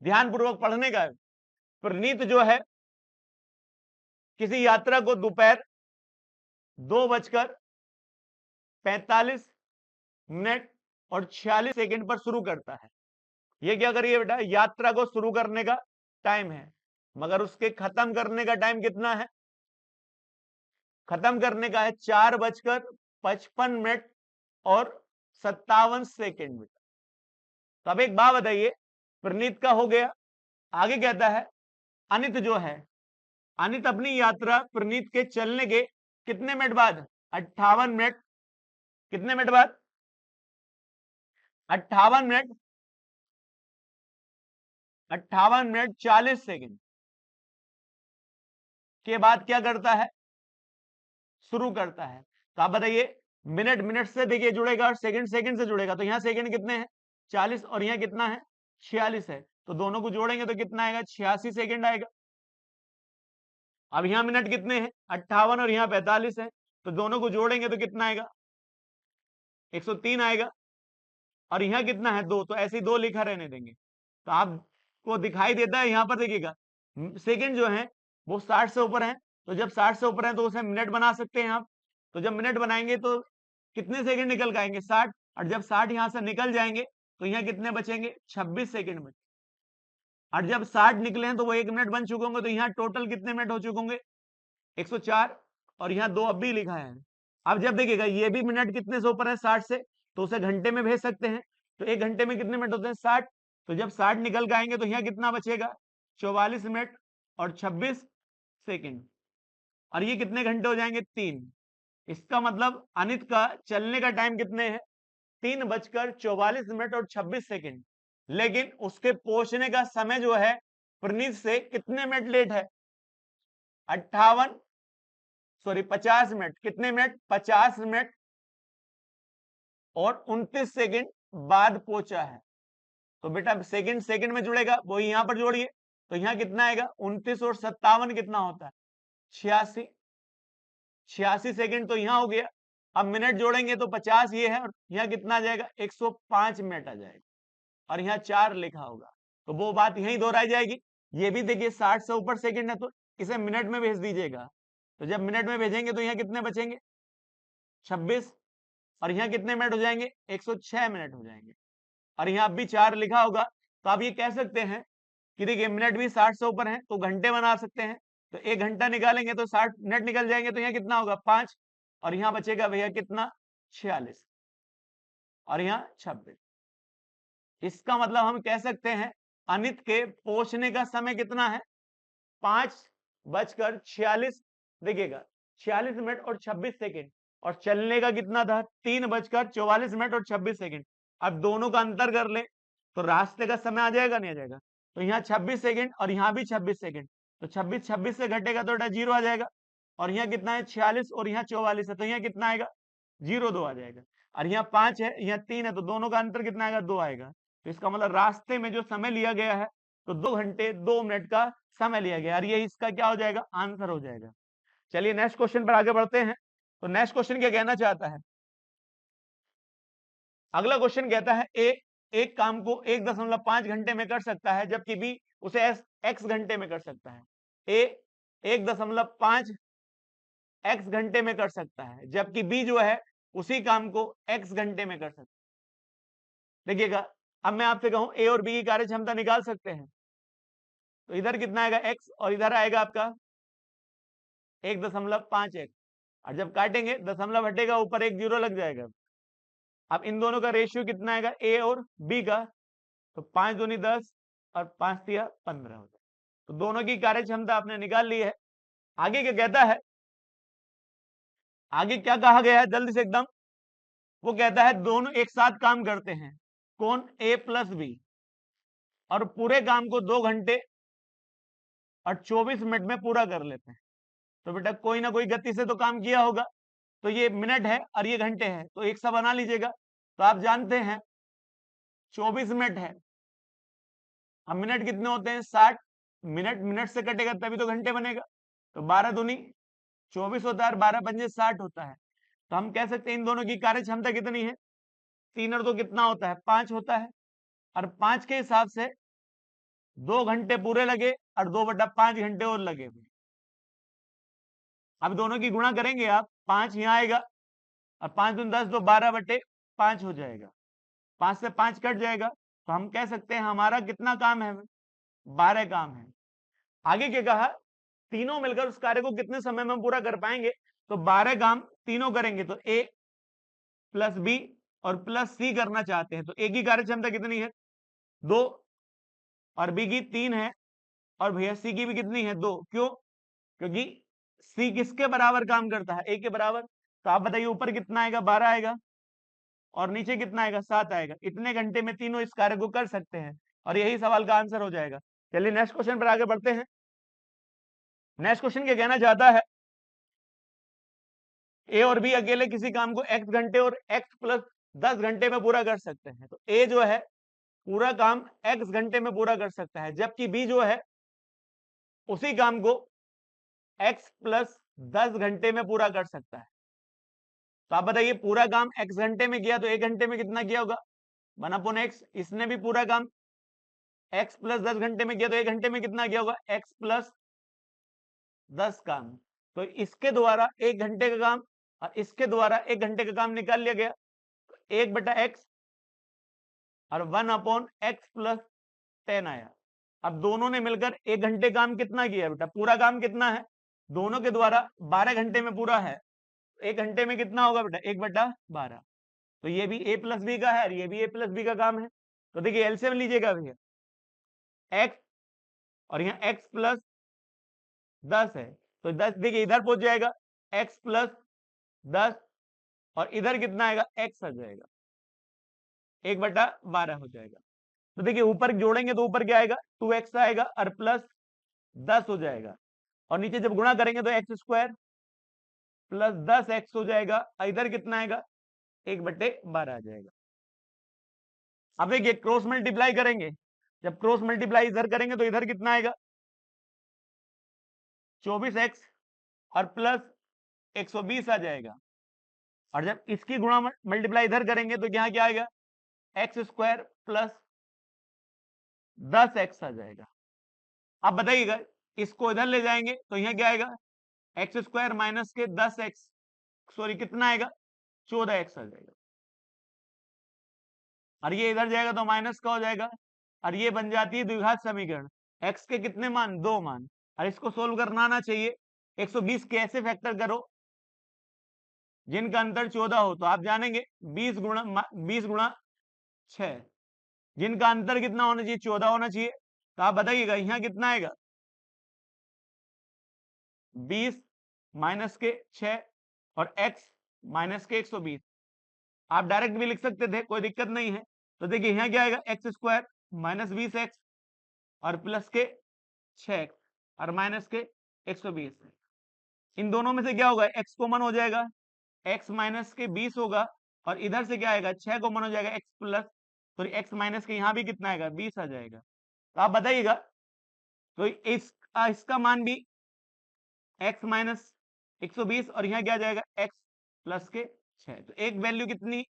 ध्यानपूर्वक पढ़ने का है। प्रनीत जो है किसी यात्रा को दोपहर 2:45 मिनट और 46 सेकंड पर शुरू करता है। ये क्या करिए बेटा, यात्रा को शुरू करने का टाइम है, मगर उसके खत्म करने का टाइम कितना है? खत्म करने का है 4:55 और 57 सेकेंड में। तो अब एक बात बताइए, प्रणीत का हो गया, आगे कहता है अनित जो है, अनित अपनी यात्रा प्रणीत के चलने के कितने मिनट बाद? 58 मिनट। कितने मिनट बाद? 58 मिनट, 58 मिनट 40 सेकेंड के बाद क्या करता है? शुरू करता है। तो आप बताइए, मिनट मिनट से देखिए जुड़ेगा और सेकंड सेकंड से जुड़ेगा, तो यहां सेकंड कितने हैं? 40, और यहां कितना है? 46 है। तो दोनों को जोड़ेंगे तो कितना आएगा? 86 सेकंड आएगा। अब यहां मिनट कितने हैं? 58 और यहां 45 है, तो दोनों को जोड़ेंगे तो कितना आएगा? 103 आएगा। और यहां कितना है? 2, तो ऐसे ही 2 लिखा रहने देंगे। तो आपको दिखाई देता है यहां पर देखिएगा, सेकंड जो है वो 60 से ऊपर है, तो जब 60 से ऊपर है तो उसे मिनट बना सकते हैं आप। तो जब मिनट बनाएंगे तो कितने सेकंड निकल के आएंगे? 60। और जब 60 यहां से निकल जाएंगे तो यहाँ कितने बचेंगे? 26 सेकंड बचे। और जब 60 निकले हैं तो वो 1 मिनट बन चुके होंगे, तो यहाँ टोटल कितने मिनट हो चुके होंगे? 104। और यहाँ 2 अब भी लिखा है। अब जब देखिएगा ये भी मिनट कितने से ऊपर है? 60 से, तो उसे घंटे में भेज सकते हैं। तो 1 घंटे में कितने मिनट होते हैं? 60। तो जब 60 निकल के आएंगे तो यहाँ कितना बचेगा? 44 मिनट और 26 सेकंड। और ये कितने घंटे हो जाएंगे? 3। इसका मतलब अनित का चलने का टाइम कितने है? 3:44 और 26 सेकंड। लेकिन उसके पहुंचने का समय जो है प्रणीत से कितने मिनट लेट है? 50 मिनट। कितने मिनट? 50 मिनट और 29 सेकंड बाद पहुंचा है। तो बेटा सेकंड सेकंड में जुड़ेगा, वो यहां पर जोड़िए, तो यहां कितना आएगा? 29 और 57 कितना होता है? 86। 86 सेकंड तो यहां हो गया। अब मिनट जोड़ेंगे तो 50 ये है, और यहाँ कितना आ जाएगा? 105 मिनट आ जाएगा। और यहाँ 4 लिखा होगा, तो वो बात यहीं दोहराई जाएगी। ये भी देखिए 60 से ऊपर सेकंड है, तो इसे मिनट में भेज दीजिएगा। तो जब मिनट में भेजेंगे तो यहाँ कितने बचेंगे? 26। और यहाँ कितने मिनट हो जाएंगे? 106 मिनट हो जाएंगे। और यहाँ भी 4 लिखा होगा। तो आप ये कह सकते हैं कि देखिए मिनट भी 60 से ऊपर है तो घंटे बना सकते हैं। तो 1 घंटा निकालेंगे तो 60 मिनट निकल जाएंगे, तो यहाँ कितना होगा? 5। और यहाँ बचेगा भैया कितना? 46। और यहाँ 26। इसका मतलब हम कह सकते हैं अनित के पहुंचने का समय कितना है? 5:46। देखिएगा 46 मिनट और 26 सेकंड। और चलने का कितना था? 3:44 और 26 सेकंड। अब दोनों का अंतर कर ले तो रास्ते का समय आ जाएगा, नहीं आ जाएगा? तो यहाँ 26 सेकंड और यहाँ भी 26 सेकंड, तो 26 से घटेगा तो 0 आ जाएगा। और यहाँ कितना है? 46 और यहाँ 44 है, तो यहाँ कितना आएगा? 0-2 आ जाएगा। और यहाँ 5 है, यहाँ 3 है, तो दोनों का अंतर कितना आएगा? 2 आएगा। तो इसका मतलब रास्ते में जो समय लिया गया है तो 2 घंटे 2 मिनट का समय लिया गया, और ये इसका क्या हो जाएगा? आंसर हो जाएगा। चलिए नेक्स्ट क्वेश्चन पर आगे बढ़ते हैं। तो नेक्स्ट क्वेश्चन क्या कहना चाहता है? अगला क्वेश्चन कहता है ए एक काम को 1.5 घंटे में कर सकता है, जबकि बी उसे एक्स घंटे में कर सकता है। ए 1.5 एक्स घंटे में कर सकता है, जबकि बी जो है उसी काम को एक्स घंटे में कर सकता है। देखिएगा, अब मैं आपसे कहूं ए और बी की कार्य क्षमता निकाल सकते हैं, तो इधर कितना आएगा? एक्स, और इधर आएगा आपका 1.5 एक्स। और जब काटेंगे दशमलव हटेगा, ऊपर 1 0 लग जाएगा। अब इन दोनों का रेशियो कितना आएगा? ए और बी का, तो 5 दूनी 10 और 5 तिया 15 होता है। तो दोनों की कार्य क्षमता आपने निकाल ली है। आगे क्या कहता है? आगे क्या कहा गया है जल्दी से एकदम? वो कहता है दोनों एक साथ काम करते हैं, कौन? ए प्लस बी, और पूरे काम को 2 घंटे और 24 मिनट में पूरा कर लेते हैं। तो बेटा कोई ना कोई गति से तो काम किया होगा, तो ये मिनट है और ये घंटे हैं, तो एक सा बना लीजिएगा। तो आप जानते हैं 24 मिनट है, अब मिनट कितने होते हैं? 60। मिनट मिनट से कटेगा तभी तो घंटे बनेगा। तो 12 दूनी 24 होता है और 12 पंजे 60 होता है। तो हम कह सकते हैं इन दोनों की कार्य क्षमता कितनी है? 3 और 2 कितना होता है? 5 होता है। और 5 के हिसाब से 2 घंटे पूरे लगे और 2/5 घंटे और लगे हुए। अब दोनों की गुणा करेंगे आप, 5 यहाँ आएगा और 5 दूनी 10, तो 12/5 हो जाएगा। 5 से 5 कट जाएगा, तो हम कह सकते हैं हमारा कितना काम है, 12 काम है। आगे क्या कहा, तीनों मिलकर उस कार्य को कितने समय में पूरा कर पाएंगे, तो 12 काम तीनों करेंगे, तो ए प्लस बी और प्लस सी करना चाहते हैं, तो ए की कार्य क्षमता कितनी है, 2, और बी की 3 है, और भैया सी की भी कितनी है, 2। क्यों, क्योंकि सी किसके बराबर काम करता है, ए के बराबर। तो आप बताइए ऊपर कितना आएगा, 12 आएगा, और नीचे कितना आएगा, 7 आएगा। इतने घंटे में तीनों इस कार्य को कर सकते हैं, और यही सवाल का आंसर हो जाएगा। चलिए नेक्स्ट क्वेश्चन पर आगे बढ़ते हैं। नेक्स्ट क्वेश्चन क्या कहना चाहता है, ए और बी अकेले किसी काम को x घंटे और x प्लस 10 घंटे में पूरा कर सकते हैं। तो ए जो है पूरा काम x घंटे में पूरा कर सकता है, जबकि बी जो है उसी काम को x प्लस 10 घंटे में पूरा कर सकता है। तो आप बताइए पूरा काम x घंटे में किया तो 1 घंटे में कितना किया होगा, 1/x। इसने भी पूरा काम x प्लस 10 घंटे में किया तो 1 घंटे में कितना किया होगा, x प्लस 10 काम। तो इसके द्वारा 1 घंटे का काम और इसके द्वारा 1 घंटे का काम निकाल लिया गया, 1/x और 1/x प्लस 10 आया। अब दोनों ने मिलकर 1 घंटे काम कितना किया बेटा, पूरा काम कितना है, दोनों के द्वारा 12 घंटे में पूरा है। 1 घंटे में कितना होगा बेटा, 1/12। तो ये भी a प्लस बी का है और ये भी a प्लस बी का काम है। तो देखिए एलसीएम लीजिएगा भैया, x और यहाँ x प्लस 10 है, तो 10 देखिए इधर पहुंच जाएगा x प्लस 10, और इधर कितना आएगा, x आ जाएगा, 1/12 हो जाएगा। तो देखिए ऊपर जोड़ेंगे तो ऊपर क्या आएगा, 2x आएगा और प्लस 10 हो जाएगा, और नीचे जब गुणा करेंगे तो x स्क्वायर प्लस 10x हो जाएगा, इधर कितना आएगा, 1/12 आ जाएगा। अब देखिए क्रॉस मल्टीप्लाई करेंगे, जब क्रॉस मल्टीप्लाई इधर करेंगे तो इधर कितना आएगा, 24x और प्लस 120 आ जाएगा, और जब इसकी गुणा मल्टीप्लाई इधर करेंगे तो यहाँ क्या आएगा, एक्स स्क्वायर प्लस 10x आ जाएगा। अब बताइएगा इसको इधर ले जाएंगे तो यहाँ क्या आएगा, एक्स स्क्वायर माइनस के 10x, सॉरी कितना आएगा, 14x आ जाएगा, और ये इधर जाएगा तो माइनस का हो जाएगा, और ये बन जाती है द्विघात समीकरण। x के कितने मान, 2 मान, और इसको सोल्व करना आना चाहिए। 120 के ऐसे फैक्टर करो जिनका अंतर 14 हो, तो आप जानेंगे 20 गुणा 6, जिनका अंतर कितना होना चाहिए, 14 होना चाहिए। तो आप बताइएगा यहाँ कितना आएगा, 20 माइनस के 6 और x माइनस के 120। आप डायरेक्ट भी लिख सकते थे, कोई दिक्कत नहीं है। तो देखिए यहाँ क्या आएगा, एक्स स्क्वायर माइनस 20x और प्लस के 6x और माइनस के 120। इन दोनों में से क्या होगा, x कॉमन हो जाएगा, x माइनस के 20 होगा, और इधर से क्या आएगा, 6 कॉमन हो जाएगा, x plus, sorry x minus के यहाँ भी कितना आएगा, 20 आ जाएगा। तो आप बताइएगा, तो इसका मान भी x माइनस 120 और यहाँ क्या जाएगा, x प्लस के 6। तो एक वैल्यू कितनी,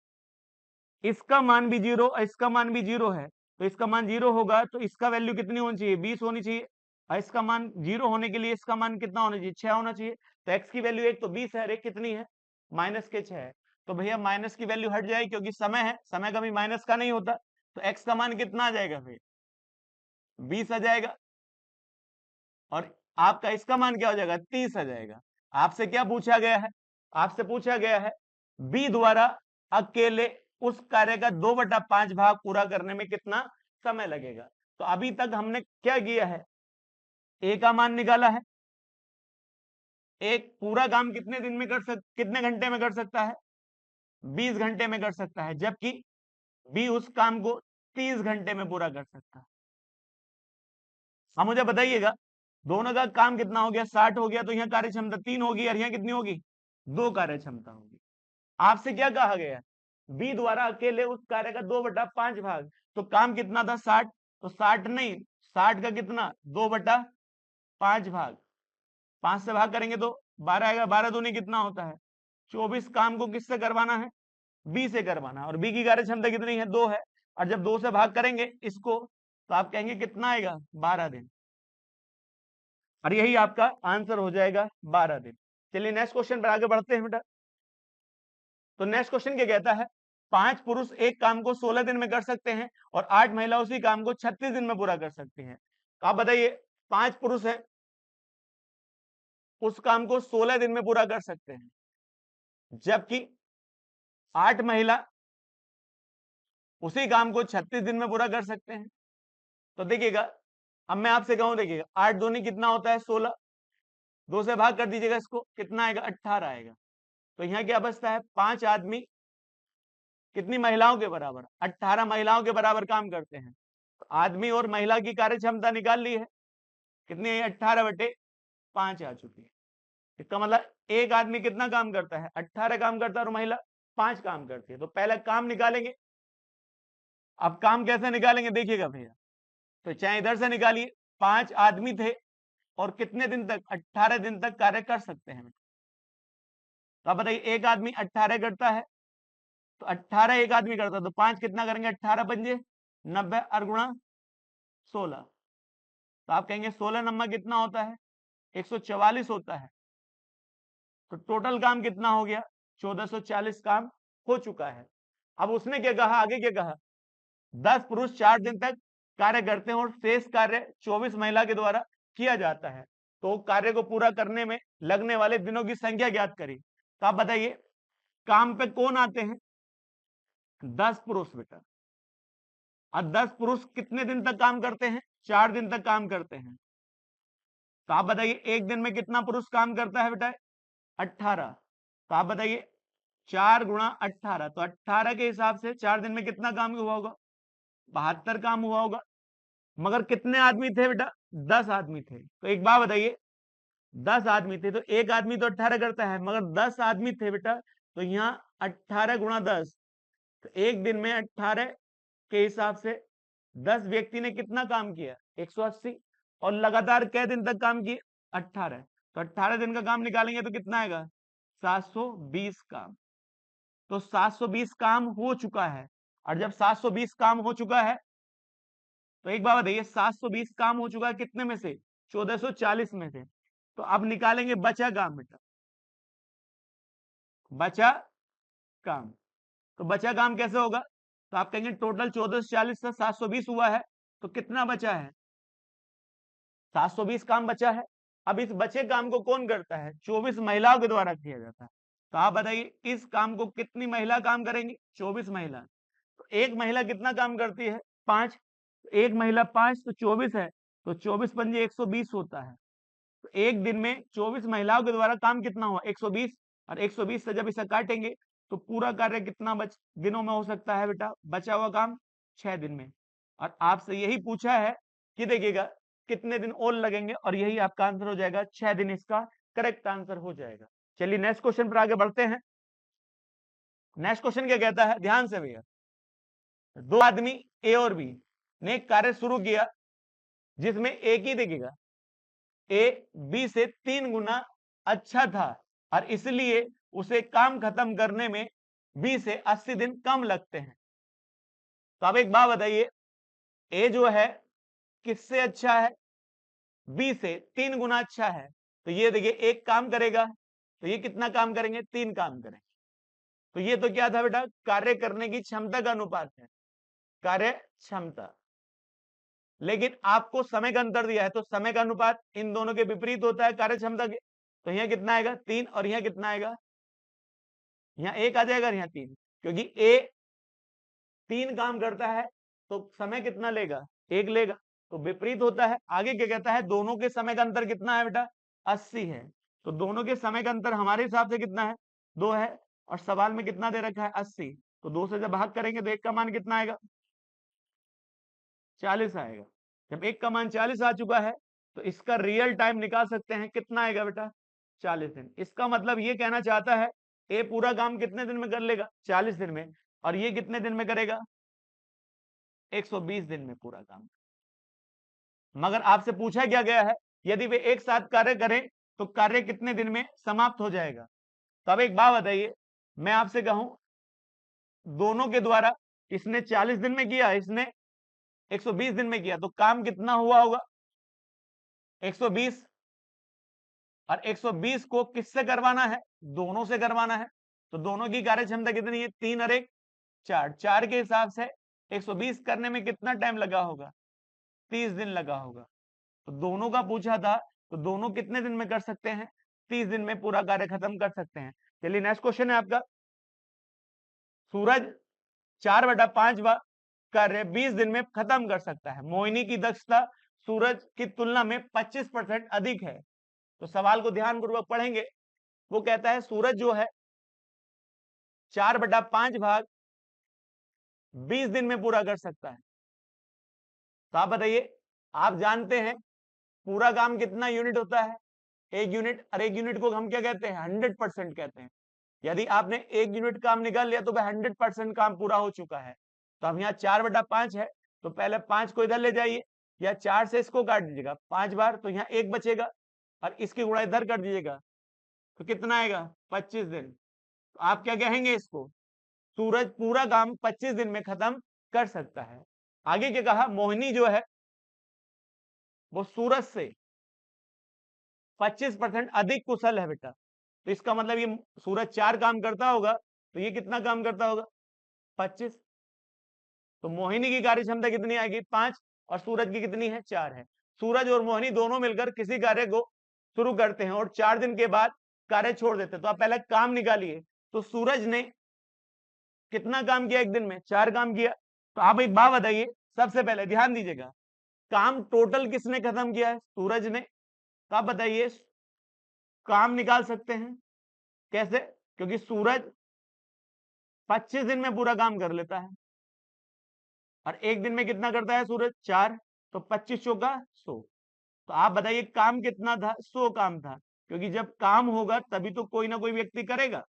इसका मान भी 0 और इसका मान भी 0 है, तो इसका मान 0 होगा तो इसका वैल्यू कितनी होनी चाहिए, 20 होनी चाहिए, और इसका मान 0 होने के लिए इसका मान कितना होना चाहिए, 6 होना चाहिए। तो x की वैल्यू एक तो 20 है और एक कितनी है, माइनस के 6 है। तो भैया माइनस की वैल्यू हट जाएगी क्योंकि समय है, समय कभी माइनस का नहीं होता। तो x का मान कितना आ जाएगा भैया, 20 आ जाएगा, और आपका इसका मान क्या हो जाएगा, 30 आ जाएगा। आपसे क्या पूछा गया है, आपसे पूछा गया है बी द्वारा अकेले उस कार्य का 2/5 भाग पूरा करने में कितना समय लगेगा। तो अभी तक हमने क्या किया है, ए का मान निकाला है, एक पूरा काम कितने दिन में कितने घंटे में कर सकता है, 20 घंटे में कर सकता है, जबकि बी उस काम को 30 घंटे में पूरा कर सकता है। अब मुझे बताइएगा दोनों का काम कितना हो गया, 60 हो गया, तो यहाँ कार्य क्षमता 3 होगी और यहाँ कितनी होगी, 2 कार्य क्षमता होगी। आपसे क्या कहा गया, बी द्वारा अकेले उस कार्य का 2/5 भाग, तो काम कितना था 60, तो 60 नहीं, 60 का कितना 2/5 भाग, 5 से भाग करेंगे तो 12 आएगा, 12 दूनी कितना होता है 24। काम को किससे करवाना है, बी से करवाना है, और बी की कार्य क्षमता कितनी है, 2 है, और जब 2 से भाग करेंगे इसको तो आप कहेंगे कितना आएगा, 12 दिन, और यही आपका आंसर हो जाएगा 12 दिन। चलिए नेक्स्ट क्वेश्चन पर आगे बढ़ते हैं बेटा। तो नेक्स्ट क्वेश्चन क्या कहता है, 5 पुरुष एक काम को 16 दिन में कर सकते हैं और 8 महिला उसी काम को 36 दिन में पूरा कर सकती हैं। तो आप बताइए, 5 पुरुष हैं, उस काम को 16 दिन में पूरा कर सकते हैं, जबकि 8 महिला उसी काम को 36 दिन में पूरा कर सकते हैं। तो देखिएगा, अब मैं आपसे कहूं, देखिएगा 8 दूनी कितना होता है 16, 2 से भाग कर दीजिएगा इसको, कितना आएगा 18 आएगा। तो यहाँ क्या बचता है, 5 आदमी कितनी महिलाओं के बराबर, 18 महिलाओं के बराबर काम करते हैं। तो आदमी और महिला की कार्य क्षमता निकाल ली है, कितनी है 18/5 आ चुकी है। इसका मतलब एक आदमी कितना काम करता है, 18 काम करता है और महिला 5 काम करती है। तो पहले काम निकालेंगे। अब काम कैसे निकालेंगे देखिएगा भैया, तो चाहे इधर से निकालिए, 5 आदमी थे और कितने दिन तक, 18 दिन तक कार्य कर सकते हैं। तो आप बताइए, एक आदमी 18 करता है, तो 18 एक आदमी करता है, तो 5 कितना करेंगे, 18 पंजे 90 और गुणा 16। तो आप कहेंगे 16 नंबर कितना होता है, 144 होता है। तो टोटल काम कितना हो गया, 1440 काम हो चुका है। अब उसने क्या कहा, आगे क्या कहा, 10 पुरुष 4 दिन तक कार्य करते हैं और शेष कार्य 24 महिला के द्वारा किया जाता है। तो कार्य को पूरा करने में लगने वाले दिनों की संख्या ज्ञात करिए। तो आप बताइए, काम पे कौन आते हैं, 10 पुरुष बेटा। और 10 पुरुष कितने दिन तक काम करते हैं, 4 दिन तक काम करते हैं। तो आप बताइए, एक दिन में कितना पुरुष काम करता है बेटा, 18। तो आप बताइए 4 गुणा 18, तो 18 के हिसाब से 4 दिन में कितना काम हुआ होगा, 72 काम हुआ होगा। मगर कितने आदमी थे बेटा, 10 आदमी थे। तो एक बात बताइए, 10 आदमी थे तो एक आदमी तो 18 करता है, मगर 10 आदमी थे बेटा, तो यहाँ 18 गुणा 10, तो एक दिन में 18 के हिसाब से 10 व्यक्ति ने कितना काम किया, 180। और लगातार कै दिन तक काम किए, 18। तो 18 दिन का काम निकालेंगे तो कितना आएगा, 720 काम। तो 720 काम हो चुका है। और जब 720 काम हो चुका है, तो एक बात बताइए, 720 काम हो चुका है कितने में से, 1440 में से। तो अब निकालेंगे बचा काम बेटा, बचा काम। तो बचा काम कैसे होगा, तो आप कहेंगे टोटल 1440 से 720 हुआ है, तो कितना बचा है, 720 काम बचा है। अब इस बचे काम को कौन करता है, 24 महिलाओं के द्वारा किया जाता है। तो आप बताइए, इस काम को कितनी महिला काम करेंगी, 24 महिला। तो एक महिला कितना काम करती है, 5। एक महिला 5 तो 24 है, तो 24 पंजे 120 होता है। तो एक दिन में 24 महिलाओं के द्वारा काम कितना हुआ, 120। और 120 से जब इसे काटेंगे तो पूरा कार्य कितना दिनों में हो सकता है बेटा, बचा हुआ काम 6 दिन में। और आपसे यही पूछा है कि देखिएगा कितने दिन और लगेंगे, और यही आपका आंसर हो जाएगा, 6 दिन इसका करेक्ट आंसर हो जाएगा। चलिए नेक्स्ट क्वेश्चन पर आगे बढ़ते हैं। नेक्स्ट क्वेश्चन क्या कहता है, ध्यान से भैया, 2 आदमी ए और बी ने कार्य शुरू किया जिसमें एक ही, देखिएगा ए बी से 3 गुना अच्छा था और इसलिए उसे काम खत्म करने में बी से 80 दिन कम लगते हैं। तो अब एक बात बताइए, ए जो है किससे अच्छा है, बी से 3 गुना अच्छा है। तो ये देखिए, एक काम करेगा तो ये कितना काम करेंगे, 3 काम करेंगे। तो ये तो क्या था बेटा, कार्य करने की क्षमता का अनुपात है, कार्य क्षमता। लेकिन आपको समय का अंतर दिया है, तो समय का अनुपात इन दोनों के विपरीत होता है कार्य क्षमता के। तो यहाँ कितना आएगा, 3, और यहाँ कितना आएगा, यहाँ 1 आ जाएगा, यहाँ 3। क्योंकि ए 3 काम करता है तो समय कितना लेगा, 1 लेगा। तो विपरीत होता है। आगे क्या कहता है, दोनों के समय का अंतर कितना है बेटा, 80 है। तो दोनों के समय का अंतर हमारे हिसाब से कितना है, 2 है। और सवाल में कितना दे रखा है, 80। तो 2 से जब भाग करेंगे तो 1 का मान कितना आएगा, 40 आएगा। जब 1 का मान 40 आ चुका है तो इसका रियल टाइम निकाल सकते हैं, कितना आएगा बेटा, 40 दिन। इसका मतलब ये कहना चाहता है, ए पूरा काम कितने दिन में कर लेगा, 40 दिन में। और ये कितने दिन में करेगा, 120 दिन में पूरा काम। मगर आपसे पूछा क्या गया है, यदि वे एक साथ कार्य करें तो कार्य कितने दिन में समाप्त हो जाएगा। तो अब एक बात बताइए, मैं आपसे कहूं, दोनों के द्वारा, इसने 40 दिन में किया, इसने 120 दिन में किया, तो काम कितना हुआ होगा, 120। और 120 को किससे करवाना है, दोनों से करवाना है। तो दोनों की कार्य क्षमता कितनी है, 3 और 1, 4, 4 के हिसाब से 120 करने में कितना टाइम लगा होगा? 30 दिन लगा होगा। तो दोनों का पूछा था, तो दोनों कितने दिन में कर सकते हैं? 30 दिन में पूरा कार्य खत्म कर सकते हैं। चलिए नेक्स्ट क्वेश्चन है आपका, सूरज 4/5 कार्य 20 दिन में खत्म कर सकता है। मोहिनी की दक्षता सूरज की तुलना में 25% अधिक है। तो सवाल को ध्यानपूर्वक पढ़ेंगे। वो कहता है सूरज जो है 4/5 भाग 20 दिन में पूरा कर सकता है। तो आप बताइए, आप जानते हैं पूरा काम कितना यूनिट होता है? 1 यूनिट। और 1 यूनिट को हम क्या कहते हैं? 100% कहते हैं। यदि आपने 1 यूनिट काम निकाल लिया तो वह 100% काम पूरा हो चुका है। तो हम यहाँ 4/5 है, तो पहले 5 को इधर ले जाइए, या 4 से इसको काट दीजिएगा 5 बार, तो यहाँ 1 बचेगा, और इसकी गुणा इधर कर दीजिएगा, तो कितना आएगा? 25 दिन। तो आप क्या कहेंगे इसको? सूरज पूरा काम 25 दिन में खत्म कर सकता है। आगे क्या कहा? मोहिनी जो है वो सूरज से 25% अधिक कुशल है बेटा। तो इसका मतलब ये सूरज 4 काम करता होगा, तो ये कितना काम करता होगा? 25। तो मोहिनी की कार्य क्षमता कितनी आएगी? 5, और सूरज की कितनी है? 4 है। सूरज और मोहिनी दोनों मिलकर किसी कार्य को शुरू करते हैं और 4 दिन के बाद कार्य छोड़ देते हैं। तो आप पहले काम निकालिए। तो सूरज ने कितना काम किया एक दिन में? 4 काम किया। तो आप एक बात बताइए, सबसे पहले ध्यान दीजिएगा, काम टोटल किसने खत्म किया है? सूरज ने। तो आप बताइए, काम निकाल सकते हैं कैसे? क्योंकि सूरज 25 दिन में पूरा काम कर लेता है, और एक दिन में कितना करता है सूरज? 4। तो 25 चौका 100। तो आप बताइए काम कितना था? 100 काम था, क्योंकि जब काम होगा तभी तो कोई ना कोई व्यक्ति करेगा।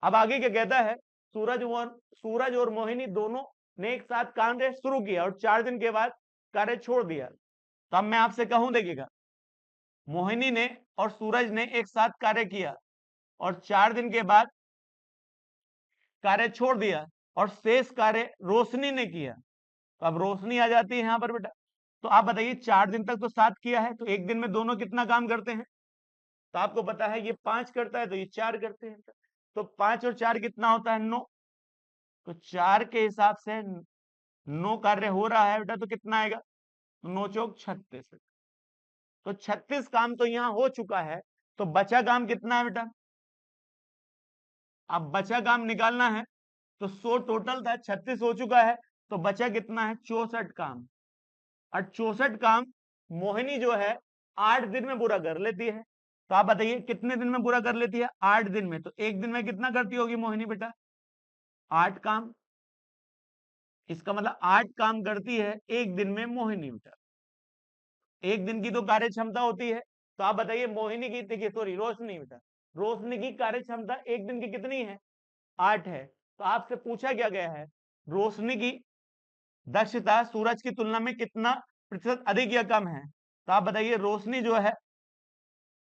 अब आगे क्या कहता है? सूरज और मोहिनी दोनों ने एक साथ कार्य शुरू किया और 4 दिन के बाद कार्य छोड़ दिया। तो अब मैं आपसे कहूं, देखिएगा, मोहिनी ने और सूरज ने एक साथ कार्य किया और 4 दिन के बाद कार्य छोड़ दिया, और शेष कार्य रोशनी ने किया। तो अब रोशनी आ जाती है यहां पर बेटा। तो आप बताइए, 4 दिन तक तो साथ किया है, तो एक दिन में दोनों कितना काम करते हैं? तो आपको पता है ये 5 करता है, तो ये 4 करते हैं। तो 5 और 4 कितना होता है? 9। तो 4 के हिसाब से 9 कार्य हो रहा है बेटा, तो कितना आएगा? 9 चौक 36। तो 36 काम तो यहां हो चुका है। तो बचा काम कितना है बेटा? अब बचा काम निकालना है। तो 100 टोटल था, 36 हो चुका है, तो बचा कितना है? 64 काम। और 64 काम मोहिनी जो है 8 दिन में पूरा कर लेती है। तो आप बताइए कितने दिन में पूरा कर लेती है? 8 दिन में। तो एक दिन में कितना करती होगी मोहिनी बेटा? 8 काम। इसका मतलब 8 काम करती है एक दिन में मोहिनी बेटा। एक दिन की तो कार्य क्षमता होती है। तो आप बताइए मोहिनी की, देखिए सॉरी, रोशनी बेटा, रोशनी की कार्य क्षमता एक दिन की कितनी है? 8 है। तो आपसे पूछा क्या गया है? रोशनी की दक्षता सूरज की तुलना में कितना प्रतिशत अधिक या कम है? तो आप बताइए, रोशनी जो है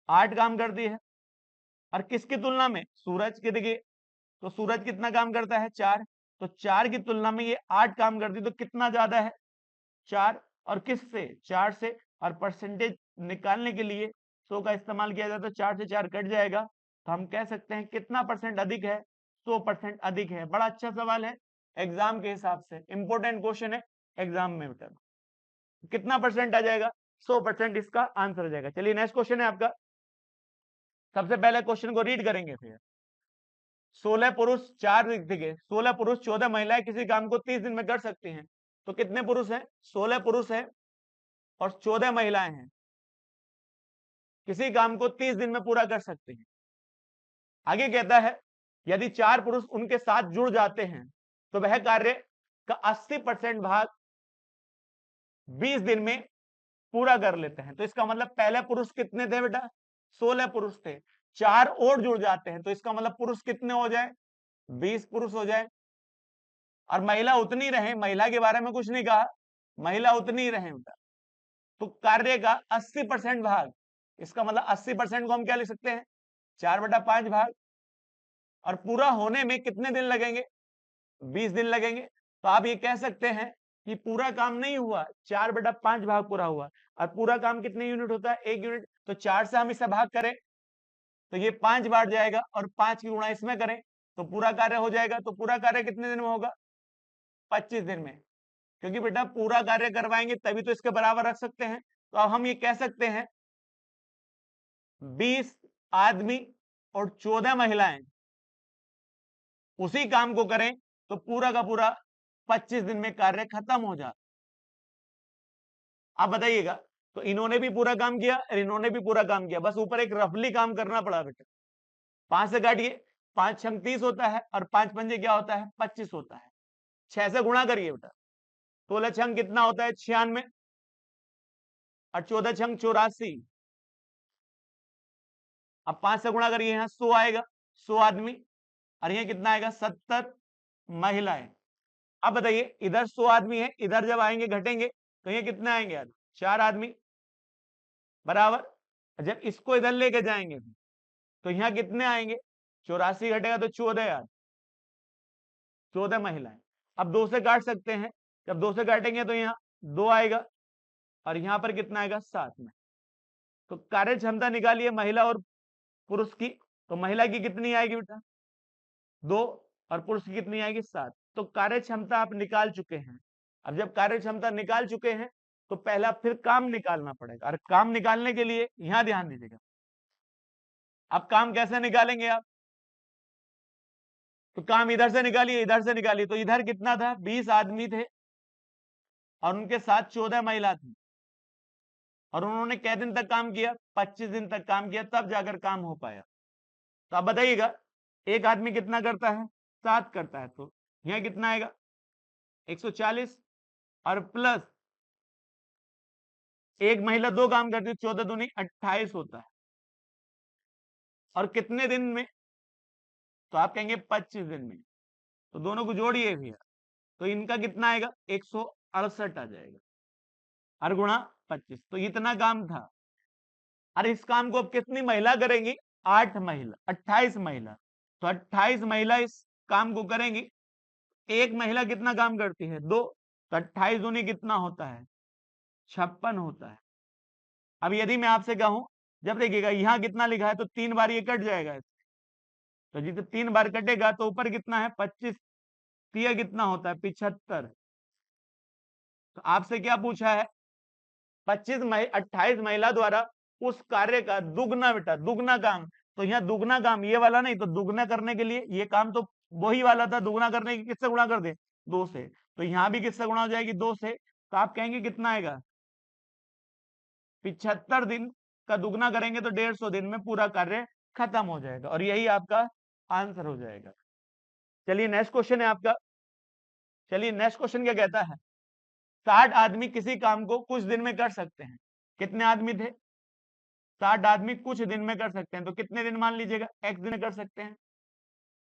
8 काम करती है, और किसकी तुलना में? सूरज के। देखिए, तो सूरज कितना काम करता है? 4। तो 4 की तुलना में ये 8 काम करती, तो कितना ज्यादा है? 4। और किससे? 4 से। और परसेंटेज निकालने के लिए 100 का इस्तेमाल किया जाता है, तो 4 से 4 कट जाएगा। तो हम कह सकते हैं कितना परसेंट अधिक है? 100% अधिक है। बड़ा अच्छा सवाल है एग्जाम के हिसाब से, इंपॉर्टेंट क्वेश्चन है एग्जाम में बेटा। कितना परसेंट आ जाएगा? 100% इसका आंसर आ जाएगा। चलिए नेक्स्ट क्वेश्चन है आपका। सबसे पहले क्वेश्चन को रीड करेंगे फिर। 16 पुरुष 4 देखिए, 16 पुरुष 14 महिलाएं किसी काम को 30 दिन में कर सकती हैं। तो कितने पुरुष हैं? 16 पुरुष हैं और 14 महिलाएं हैं, किसी काम को 30 दिन में पूरा कर सकते हैं। आगे कहता है, यदि 4 पुरुष उनके साथ जुड़ जाते हैं तो वह कार्य का 80% भाग 20 दिन में पूरा कर लेते हैं। तो इसका मतलब पहले पुरुष कितने थे बेटा? 16 पुरुष थे। 4 और जुड़ जाते हैं, तो इसका मतलब पुरुष कितने हो जाए? 20 पुरुष हो जाए। और महिला उतनी रहे, महिला के बारे में कुछ नहीं कहा, महिला उतनी रहे बेटा। तो कार्य का 80% भाग, इसका मतलब 80% को हम क्या लिख सकते हैं? 4/5 भाग। और पूरा होने में कितने दिन लगेंगे? 20 दिन लगेंगे। तो आप ये कह सकते हैं कि पूरा काम नहीं हुआ, 4/5 भाग पूरा हुआ। और पूरा काम कितने यूनिट होता है? 1 यूनिट। तो 4 से हम इसे भाग करें तो ये 5 बार जाएगा, और 5 की गुणा इसमें करें तो पूरा कार्य हो जाएगा। तो पूरा कार्य कितने दिन में होगा? 25 दिन में, क्योंकि बेटा पूरा कार्य करवाएंगे तभी तो इसके बराबर रख सकते हैं। तो अब हम ये कह सकते हैं 20 आदमी और 14 महिलाएं उसी काम को करें तो पूरा का पूरा 25 दिन में कार्य खत्म हो जाए। आप बताइएगा, तो इन्होंने भी पूरा काम किया और इन्होंने भी पूरा काम किया, बस ऊपर एक रफली काम करना पड़ा बेटा। 5 से काटिए, 5 छंग 30 होता है और 5 पंजे क्या होता है? 25 होता है। 6 से गुणा करिए बेटा, 16 छंग कितना होता है? 96 और 14 छंग 84। अब 5 से गुणा करिए, यहां 100 आएगा, 100 आदमी, और यहां कितना आएगा? 70 महिलाएं। अब बताइए, इधर 100 आदमी है, इधर जब आएंगे घटेंगे तो ये कितने आएंगे यार? 4 आदमी बराबर। जब इसको इधर लेके जाएंगे तो यहाँ कितने आएंगे? 84 घटेगा तो 14 यार, 14 महिलाएं। अब 2 से काट सकते हैं, जब 2 से काटेंगे तो यहाँ 2 आएगा और यहाँ पर कितना आएगा? 7 में। तो कार्य क्षमता निकालिए महिला और पुरुष की। तो महिला की कितनी आएगी बेटा? 2, और पुरुष की कितनी आएगी? 7। तो कार्य क्षमता आप निकाल चुके हैं। अब जब कार्य क्षमता निकाल चुके हैं तो पहला फिर काम निकालना पड़ेगा, और काम निकालने के लिए यहां ध्यान दीजिएगा। अब काम कैसे निकालेंगे आप? तो काम इधर से निकालिए, इधर से निकालिए। तो इधर कितना था? 20 आदमी थे और उनके साथ 14 महिला थी, और उन्होंने कै दिन तक काम किया? 25 दिन तक काम किया, तब जाकर काम हो पाया। तो आप बताइएगा, एक आदमी कितना करता है? 7 करता है। तो यहां कितना आएगा? 140, और प्लस एक महिला 2 काम करती है, 14 दूनी 28 होता है। और कितने दिन में? तो आप कहेंगे 25 दिन में। तो दोनों को जोड़िए भैया, तो इनका कितना आएगा? 168 आ जाएगा, और गुणा 25। तो इतना काम था। अरे इस काम को अब कितनी महिला करेंगी? 8 महिला, 28 महिला। तो 28 महिला इस काम को करेंगी। एक महिला कितना काम करती है? 2। तो 28 दूनी कितना होता है? 56 होता है। अब यदि मैं आपसे कहूं, जब देखिएगा यहां कितना लिखा है तो 3 बार ये कट जाएगा, तो जिसे 3 बार कटेगा तो ऊपर कितना है? 25, तिया कितना होता है? 75। तो आपसे क्या पूछा है? 28 महिला द्वारा उस कार्य का दुगना बेटा, दुगना काम। तो यहाँ दुगना काम ये वाला नहीं, तो दुगना करने के लिए ये काम तो वही वाला था, दुगना करने के किससे गुणा कर दे? 2 से। तो यहाँ भी किससे गुणा हो जाएगी? 2 से। तो आप कहेंगे कितना आएगा? 75 दिन का दुगना करेंगे तो 150 दिन में पूरा कार्य खत्म हो जाएगा, और यही आपका आंसर हो जाएगा। चलिए नेक्स्ट क्वेश्चन है आपका। चलिए नेक्स्ट क्वेश्चन क्या कहता है? 60 आदमी किसी काम को कुछ दिन में कर सकते हैं। कितने आदमी थे? 60 आदमी कुछ दिन में कर सकते हैं। तो कितने दिन मान लीजिएगा? x दिन में कर सकते हैं।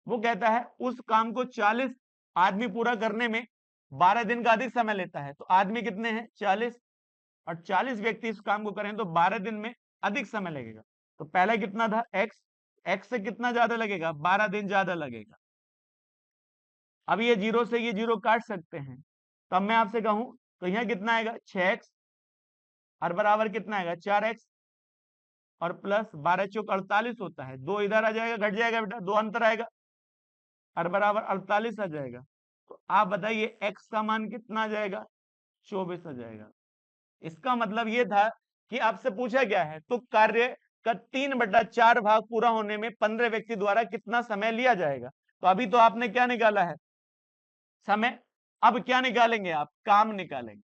वो कहता है उस काम को 40 आदमी पूरा करने में 12 दिन का अधिक समय लेता है। तो आदमी कितने हैं? 40, और 40 व्यक्ति इस काम को करें तो 12 दिन में अधिक समय लगेगा। तो पहला कितना था? x से कितना ज्यादा लगेगा? 12 दिन ज्यादा लगेगा। अब ये 0 से ये 0 काट सकते हैं। तो अब मैं आपसे कहूं तो यहाँ कितना आएगा? 6x, और बराबर कितना आएगा? 4x, और प्लस 12 चौक 48 होता है। 2 इधर आ जाएगा, घट जाएगा बेटा, 2 अंतर आएगा, और बराबर 48 आ जाएगा। तो आप बताइए x का मान कितना आ जाएगा? 24 आ जाएगा। इसका मतलब ये था कि आपसे पूछा गया है तो कार्य का 3/4 भाग पूरा होने में 15 व्यक्ति द्वारा कितना समय लिया जाएगा। तो अभी तो आपने क्या निकाला है? समय। अब क्या निकालेंगे आप? काम निकालेंगे।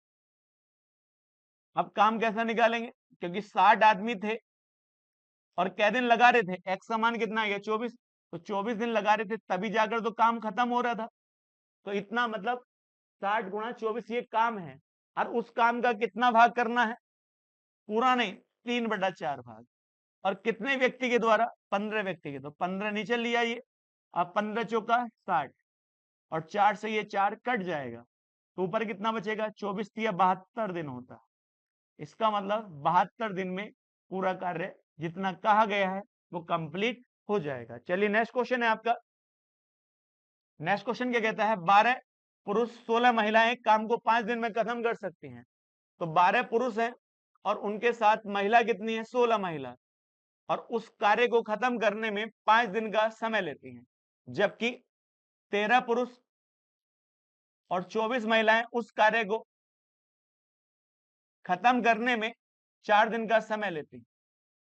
अब काम कैसा निकालेंगे? क्योंकि 60 आदमी थे और कै दिन लगा रहे थे, x का मान कितना आ गया? 24। तो 24 दिन लगा रहे थे तभी जाकर तो काम खत्म हो रहा था। तो इतना मतलब 60 गुणा 24 ये काम है, और उस काम का कितना भाग करना है? पूरा नहीं, 3/4 भाग। और कितने व्यक्ति के द्वारा? 15 व्यक्ति के। तो 15 नीचे लिया ये, अब 15 चौका 60, और 4 से ये 4 कट जाएगा, तो ऊपर कितना बचेगा? 24 या 72 दिन होता है। इसका मतलब 72 दिन में पूरा कार्य जितना कहा गया है वो कंप्लीट हो जाएगा। चलिए नेक्स्ट क्वेश्चन है आपका। नेक्स्ट क्वेश्चन क्या कहता है? 12 पुरुष 16 महिलाएं काम को 5 दिन में खत्म कर सकती हैं। तो 12 पुरुष हैं और उनके साथ महिला कितनी है? 16 महिला, और उस कार्य को खत्म करने में 5 दिन का समय लेती हैं। जबकि 13 पुरुष और 24 महिलाएं उस कार्य को खत्म करने में 4 दिन का समय लेती।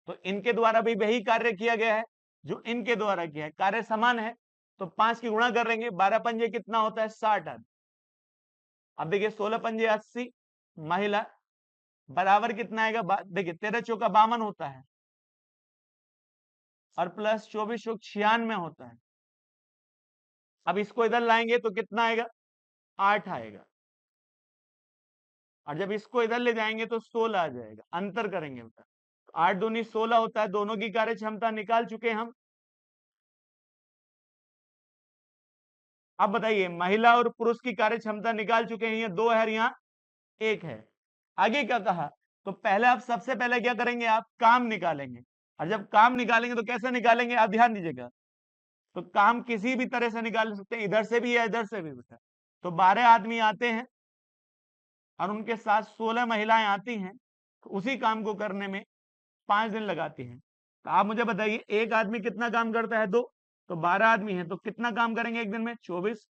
तो इनके द्वारा भी वही कार्य किया गया है जो इनके द्वारा किया है, कार्य समान है, तो 5 की गुणा कर लेंगे, 12 पंजे कितना होता है, 60 आदमी। अब देखिए 16 पंजे 80, महिला बराबर कितना आएगा, देखिए 13 चौका 52 होता है और प्लस 24 चौक 96 होता है। अब इसको इधर लाएंगे तो कितना आएगा, 8 आएगा, और जब इसको इधर ले जाएंगे तो 16 आ जाएगा, अंतर करेंगे बेटा, तो 8 दूनी 16 होता है। दोनों की कार्य क्षमता निकाल चुके हम। अब बताइए महिला और पुरुष की कार्य क्षमता निकाल चुके हैं, ये 2 है, यहाँ 1 है। आगे क्या कहा, तो पहले आप सबसे पहले क्या करेंगे, आप काम निकालेंगे, और जब काम निकालेंगे तो कैसे निकालेंगे, आप ध्यान दीजिएगा। तो काम किसी भी तरह से निकाल सकते हैं, इधर से भी या इधर से भी बेटा। तो 12 आदमी आते हैं और उनके साथ 16 महिलाएं आती हैं, तो उसी काम को करने में 5 दिन लगाती हैं। तो आप मुझे बताइए एक आदमी कितना काम करता है, 2, तो 12 आदमी हैं तो कितना काम करेंगे एक दिन में, 24।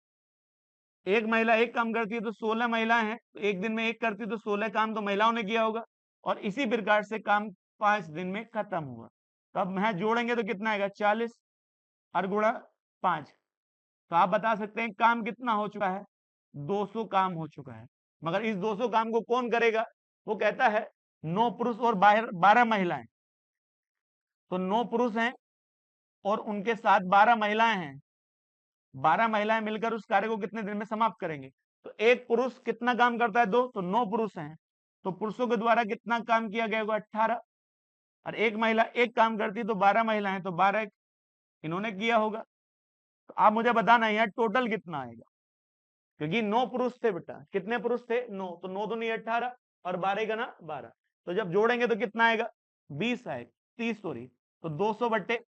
एक महिला एक काम करती है तो 16 महिलाएं हैं, तो एक दिन में एक करती है तो 16 काम तो महिलाओं ने किया होगा, और इसी प्रकार से काम 5 दिन में खत्म हुआ। तो अब मैं जोड़ेंगे तो कितना आएगा, 40 और गुणा 5। तो आप बता सकते हैं काम कितना हो चुका है, 200 काम हो चुका है। मगर इस 200 काम को कौन करेगा, वो कहता है 9 पुरुष और 12 महिलाएं। तो 9 पुरुष हैं और उनके साथ 12 महिलाएं हैं, 12 महिलाएं मिलकर उस कार्य को कितने दिन में समाप्त करेंगे। तो एक पुरुष कितना काम करता है, 2, तो 9 पुरुष हैं, तो पुरुषों के द्वारा कितना काम किया गया होगा, 18। और एक महिला एक काम करती तो 12 महिलाएं, तो 12 इन्होंने किया होगा। तो आप मुझे बताना यहाँ टोटल कितना आएगा, क्योंकि 9 पुरुष थे बेटा, कितने पुरुष थे, 9, तो 9 दूनी 18 और 12 का ना 12, तो जब जोड़ेंगे तो कितना आएगा, 20 आएगा, 30 सॉरी, तो 200 बट्टे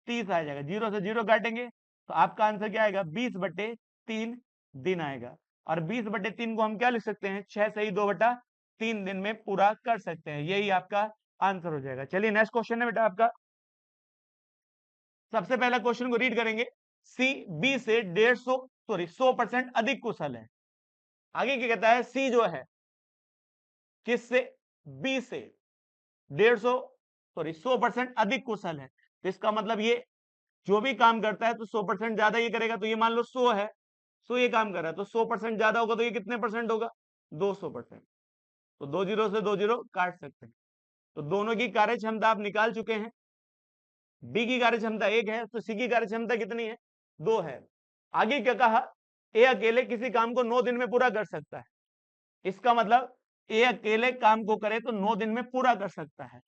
30 आ जाएगा, 0 से 0 काटेंगे तो आपका आंसर क्या आएगा, 20 बट्टे 3 दिन आएगा। और 20 बट्टे 3 को हम क्या लिख सकते हैं, 6 से ही 2 बटा 3 दिन में पूरा कर सकते हैं, यही आपका आंसर हो जाएगा। चलिए नेक्स्ट क्वेश्चन है बेटा आपका, सबसे पहला क्वेश्चन को रीड करेंगे। सी बी से 150 अधिक कुशल है। आगे क्या कहता है, सी जो है किससे, बी से 100% अधिक कुशल है। तो इसका मतलब ये जो भी काम करता है तो 100% ज्यादा ये करेगा। तो ये मान लो 100 है, 100 ये काम कर रहा है, तो 100% ज्यादा होगा तो ये कितने परसेंट होगा, 200%। तो 2 जीरो से 2 जीरो काट सकते हैं। तो दोनों की कार्य क्षमता आप निकाल चुके हैं। बी की कार्य क्षमता 1 है, तो सी की कार्य क्षमता कितनी है, 2 है। आगे क्या कहा, ए अकेले किसी काम को 9 दिन में पूरा कर सकता है। इसका मतलब ए अकेले काम को करे तो 9 दिन में पूरा कर सकता है,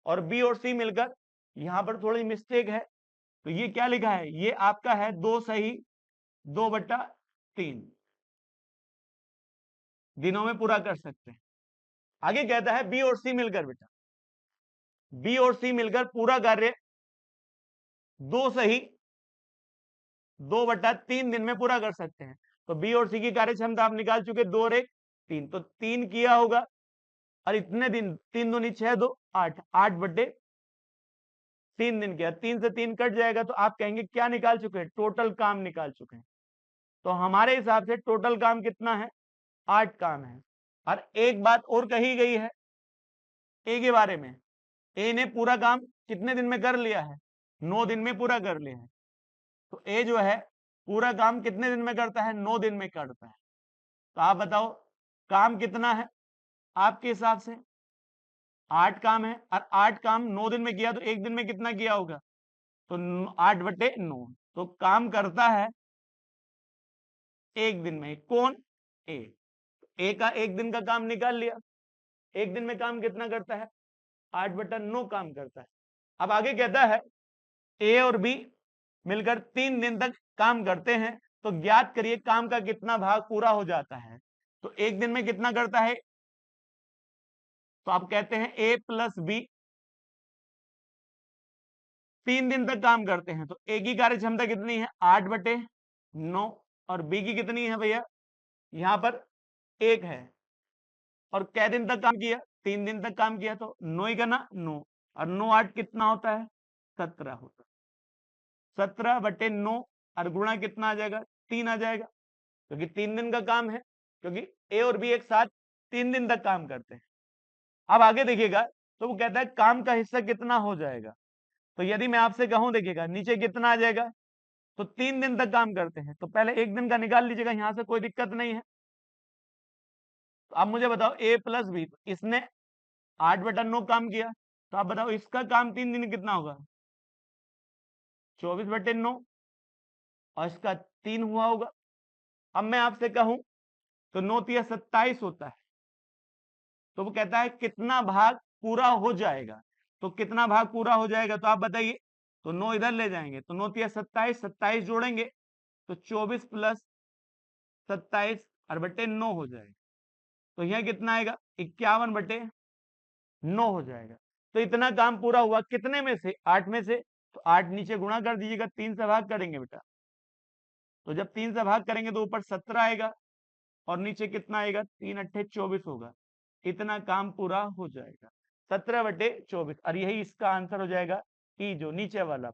और बी और सी मिलकर, यहां पर थोड़ी मिस्टेक है, तो ये क्या लिखा है, ये आपका है 2 सही 2/3 दिनों में पूरा कर सकते हैं। आगे कहता है बी और सी मिलकर बेटा, बी और सी मिलकर पूरा कार्य 2 सही 2/3 दिन में पूरा कर सकते हैं। तो बी और सी की कार्य क्षमता आप निकाल चुके, 2 और 1 3, तो 3 किया होगा, और इतने दिन 3 दूनी 6 2 8, 8/3 दिन किया, 3 से 3 कट जाएगा, तो आप कहेंगे क्या निकाल चुके हैं, टोटल काम निकाल चुके हैं। तो हमारे हिसाब से टोटल काम कितना है, 8 काम है। और एक बात और कही गई है ए के बारे में, ए ने पूरा काम कितने दिन में कर लिया है, 9 दिन में पूरा कर लिया है। तो ए जो है पूरा काम कितने दिन में करता है, 9 दिन में करता है। तो आप बताओ काम कितना है आपके हिसाब से, 8 काम है, और 8 काम 9 दिन में किया तो एक दिन में कितना किया होगा, तो 8/9, तो काम करता है एक दिन में कौन, ए का एक दिन का काम निकाल लिया, एक दिन में काम कितना करता है, 8/9 काम करता है। अब आगे कहता है ए और बी मिलकर 3 दिन तक काम करते हैं, तो ज्ञात करिए काम का कितना भाग पूरा हो जाता है। तो एक दिन में कितना करता है, तो आप कहते हैं ए प्लस बी 3 दिन तक काम करते हैं, तो ए की कार्य क्षमता कितनी है, 8/9, और बी की कितनी है भैया, यहां पर 1 है, और कै दिन तक काम किया, 3 दिन तक काम किया, तो 9 ही का ना 9, और 9 8 कितना होता है, 17 होता है। 17/9 और गुणा कितना आ जाएगा, 3 आ जाएगा, क्योंकि 3 दिन का काम है, क्योंकि ए और बी एक साथ 3 दिन तक काम करते हैं। अब आगे देखिएगा, तो वो कहता है काम का हिस्सा कितना हो जाएगा। तो यदि मैं आपसे कहूं, देखिएगा नीचे कितना आ जाएगा, तो 3 दिन तक काम करते हैं, तो पहले एक दिन का निकाल लीजिएगा, यहां से कोई दिक्कत नहीं है। तो अब मुझे बताओ a प्लस बी, इसने 8/9 काम किया, तो आप बताओ इसका काम 3 दिन कितना होगा, 24/9, और इसका 3 हुआ होगा। अब मैं आपसे कहूं तो 9 तिया 27 होता है, तो वो कहता है कितना भाग पूरा हो जाएगा। तो कितना भाग पूरा हो जाएगा, तो आप बताइए। तो 9 इधर ले जाएंगे, तो 9 तिया 27, 27 जोड़ेंगे तो 24 प्लस 27 और बटे 9 हो जाएगा। तो यह कितना आएगा, 51/9 हो जाएगा। तो इतना काम पूरा हुआ कितने में से, 8 में से। तो 8 नीचे गुणा कर दीजिएगा, 3 से भाग करेंगे बेटा, तो जब 3 से भाग करेंगे तो ऊपर 17 आएगा और नीचे कितना आएगा, 3 अट्ठे 24 होगा। इतना काम पूरा हो जाएगा, 17/24, और यही इसका आंसर हो जाएगा ई, जो नीचे वाला।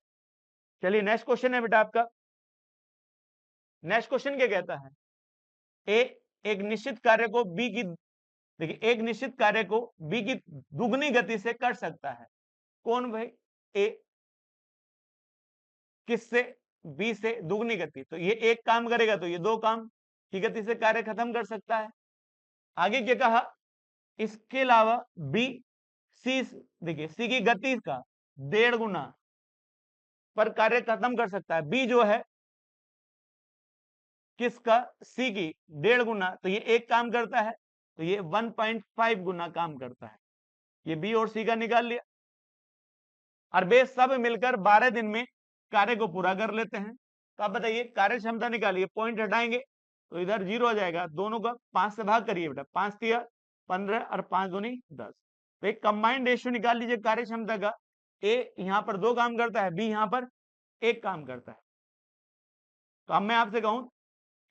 चलिए नेक्स्ट क्वेश्चन है बेटा आपका। नेक्स्ट क्वेश्चन क्या कहता है, ए एक निश्चित कार्य को बी की, देखिए एक निश्चित कार्य को बी की दुगनी गति से कर सकता है। कौन भाई, ए किससे, बी से दुगनी गति। तो ये एक काम करेगा तो ये 2 काम की गति से कार्य खत्म कर सकता है। आगे क्या कहा, इसके अलावा बी सी, देखिए सी की गति का 1.5 गुना पर कार्य खत्म कर सकता है। बी जो है किसका, सी की 1.5 गुना, तो ये एक काम करता है, तो ये 1.5 गुना काम करता है। ये बी और सी का निकाल लिया, और वे सब मिलकर 12 दिन में कार्य को पूरा कर लेते हैं। तो आप बताइए कार्य क्षमता निकालिए, पॉइंट हटाएंगे तो इधर 0 आ जाएगा, दोनों का 5 से भाग करिए बेटा, 5 तिया 15 और 5 दूनी 10। तो एक कंबाइंड रेशियो निकाल लीजिए कार्य क्षमता का। ए यहां पर 2 काम करता है, बी यहां पर 1 काम करता है। तो अब मैं आपसे कहूं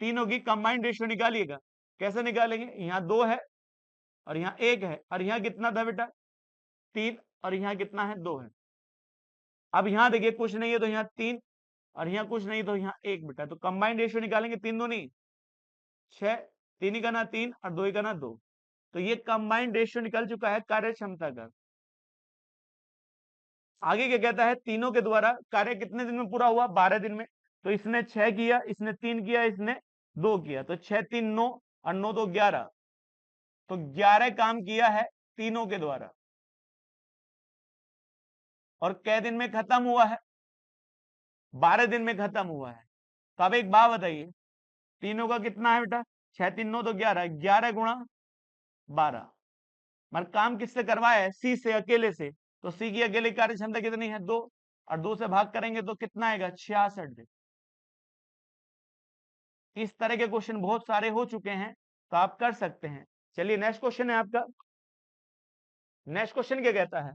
तीनों की कंबाइंड रेशियो निकालिएगा। कैसे निकालेंगे, यहाँ 2 है और यहाँ 1 है, और यहाँ कितना था बेटा, 3, और यहाँ कितना है, 2 है। अब यहाँ देखिए कुछ नहीं है तो यहाँ 3, और यहाँ कुछ नहीं तो यहाँ 1 बेटा। तो कंबाइंड रेशियो निकालेंगे, 3 दूनी 6, 3 ही का ना 3 और 2 ही का ना 2। तो ये कंबाइंड रेशियो निकल चुका है कार्य क्षमता का। आगे क्या कहता है, तीनों के द्वारा कार्य कितने दिन में पूरा हुआ, 12 दिन में। तो इसने 6 किया, इसने 3 किया, इसने 2 किया, तो 6 3 9 और 9 तो 11। तो 11 काम किया है तीनों के द्वारा, और कै दिन में खत्म हुआ है, 12 दिन में खत्म हुआ है। तो अब एक बात बताइए, तीनों का कितना है बेटा, 6 3 9 तो 11, 11 गुणा 12। मतलब काम किससे करवाया है, सी से, अकेले से। तो सी की अकेले कार्य क्षमता कितनी है, 2, और 2 से भाग करेंगे तो कितना आएगा, 66। इस तरह के क्वेश्चन बहुत सारे हो चुके हैं, तो आप कर सकते हैं। चलिए नेक्स्ट क्वेश्चन है आपका। नेक्स्ट क्वेश्चन क्या कहता है,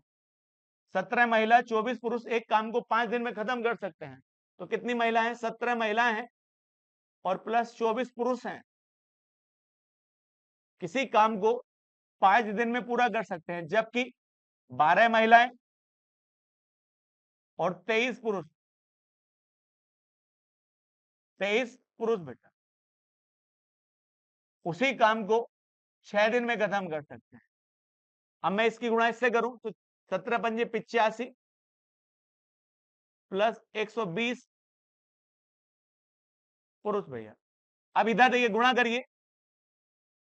17 महिला 24 पुरुष एक काम को 5 दिन में खत्म कर सकते हैं। तो कितनी महिलाएं, 17 महिलाएं हैं और प्लस 24 पुरुष हैं, किसी काम को 5 दिन में पूरा कर सकते हैं, जबकि 12 महिलाएं और 23 पुरुष, 23 पुरुष बेटा उसी काम को 6 दिन में खत्म कर सकते हैं। अब मैं इसकी गुणा इससे करूं तो 17 पंजे 85 प्लस 120 पुरुष भैया। अब इधर देखिए गुणा करिए,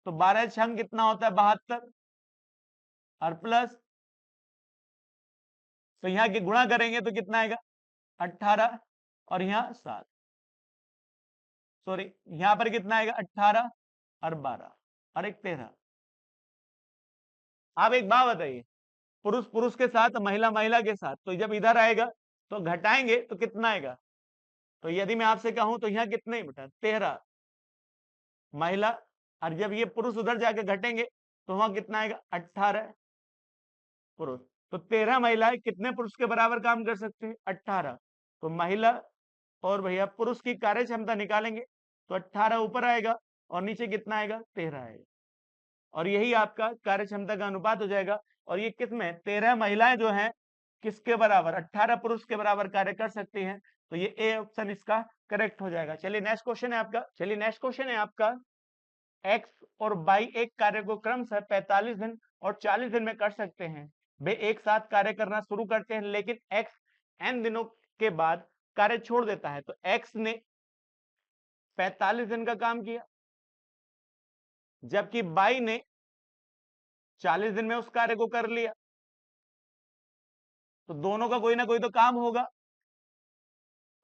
तो 12 छंग कितना होता है, 72, और प्लस, तो यहाँ की गुणा करेंगे तो कितना आएगा, 18, और यहाँ 7, सॉरी यहां पर कितना आएगा, 18 और 12 और एक 13। आप एक बात बताइए, पुरुष पुरुष के साथ, महिला महिला के साथ, तो जब इधर आएगा तो घटाएंगे तो कितना आएगा। तो यदि मैं आपसे कहूं तो यहाँ कितने बेटा, 13 महिला, और जब ये पुरुष उधर जाके घटेंगे तो वहां कितना आएगा, 18 पुरुष। तो 13 महिलाएं कितने पुरुष के बराबर काम कर सकते हैं, 18। तो महिला और भैया पुरुष की कार्य क्षमता निकालेंगे तो 18 ऊपर आएगा और नीचे कितना आएगा, 13 आएगा, और यही आपका कार्य क्षमता का अनुपात हो जाएगा। और ये किसमें, 13 महिलाएं जो हैं किसके बराबर, 18 पुरुष के बराबर कार्य कर सकती हैं। तो ये ए ऑप्शन इसका करेक्ट हो जाएगा। चलिए नेक्स्ट क्वेश्चन है आपका एक्स और वाई एक कार्य को क्रमशः 45 दिन और 40 दिन में कर सकते हैं। वे एक साथ कार्य करना शुरू करते हैं, लेकिन एक्स एन दिनों के बाद कार्य छोड़ देता है। तो एक्स ने 45 दिन का काम किया, जबकि वाई ने 40 दिन में उस कार्य को कर लिया। तो दोनों का कोई ना कोई तो काम होगा।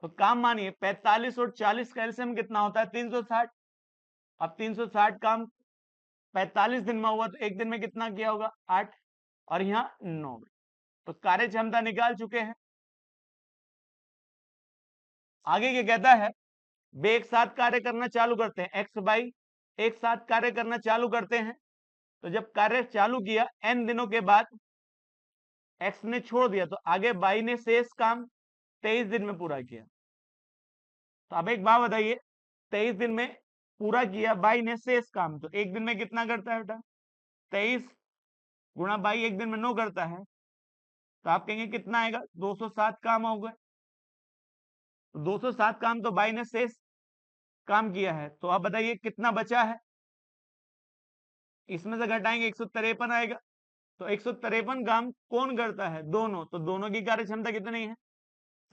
तो काम मानिए 45 और 40 का एलसीएम कितना होता है 360। अब 360 काम 45 दिन में हुआ तो एक दिन में कितना किया होगा 8, और यहां 9। तो कार्य क्षमता निकाल चुके हैं। आगे क्या कहता है, वे एक साथ कार्य करना चालू करते हैं। एक्स वाई एक साथ कार्य करना चालू करते हैं। तो जब कार्य चालू किया एन दिनों के बाद एक्स ने छोड़ दिया, तो आगे वाई ने शेष काम 23 दिन में पूरा किया। तो अब एक बात बताइए, 23 दिन में पूरा किया वाई ने शेष काम, तो एक दिन में कितना करता है बेटा 23 गुणा वाई एक दिन में 9 करता है। तो आप कहेंगे कितना आएगा 207 काम हो गए। 207 काम तो वाई ने शेष काम किया है। तो आप बताइए कितना बचा है, इसमें से घटाएंगे 153 आएगा। तो 153 काम कौन करता है, दोनों। तो दोनों की कार्य क्षमता कितनी है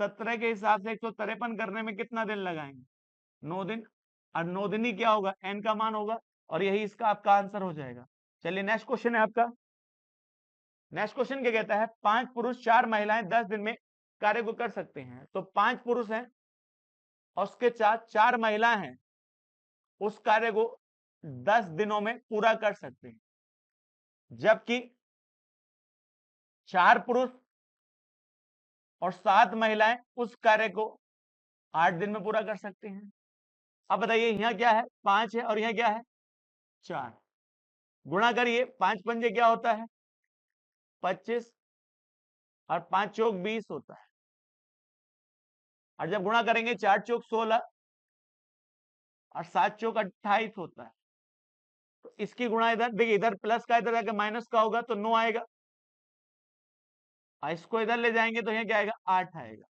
17 के हिसाब से 153 करने में कितना दिन लगाएंगे 9 दिन। और 9 दिन ही क्या होगा एन का मान होगा, और यही इसका आपका आंसर हो जाएगा। चलिए नेक्स्ट क्वेश्चन है आपका। नेक्स्ट क्वेश्चन क्या कहता है, 5 पुरुष 4 महिलाएं 10 दिन में कार्य को कर सकते हैं। तो 5 पुरुष हैं और उसके साथ 4 महिलाएं हैं, उस कार्य को 10 दिनों में पूरा कर सकते हैं। जबकि 4 पुरुष और 7 महिलाएं उस कार्य को 8 दिन में पूरा कर सकते हैं। अब बताइए यहां क्या है 5 है और यहां क्या है 4। गुणा करिए 5 पंजे क्या होता है 25 और 5 चौक 20 होता है। और जब गुणा करेंगे 4 चौक 16 और 7 चौक 28 होता है। तो इसकी गुणा इधर देखिए, इधर प्लस का इधर जाकर माइनस का होगा तो 9 आएगा, और इसको इधर ले जाएंगे तो यहाँ क्या आएगा 8 आएगा।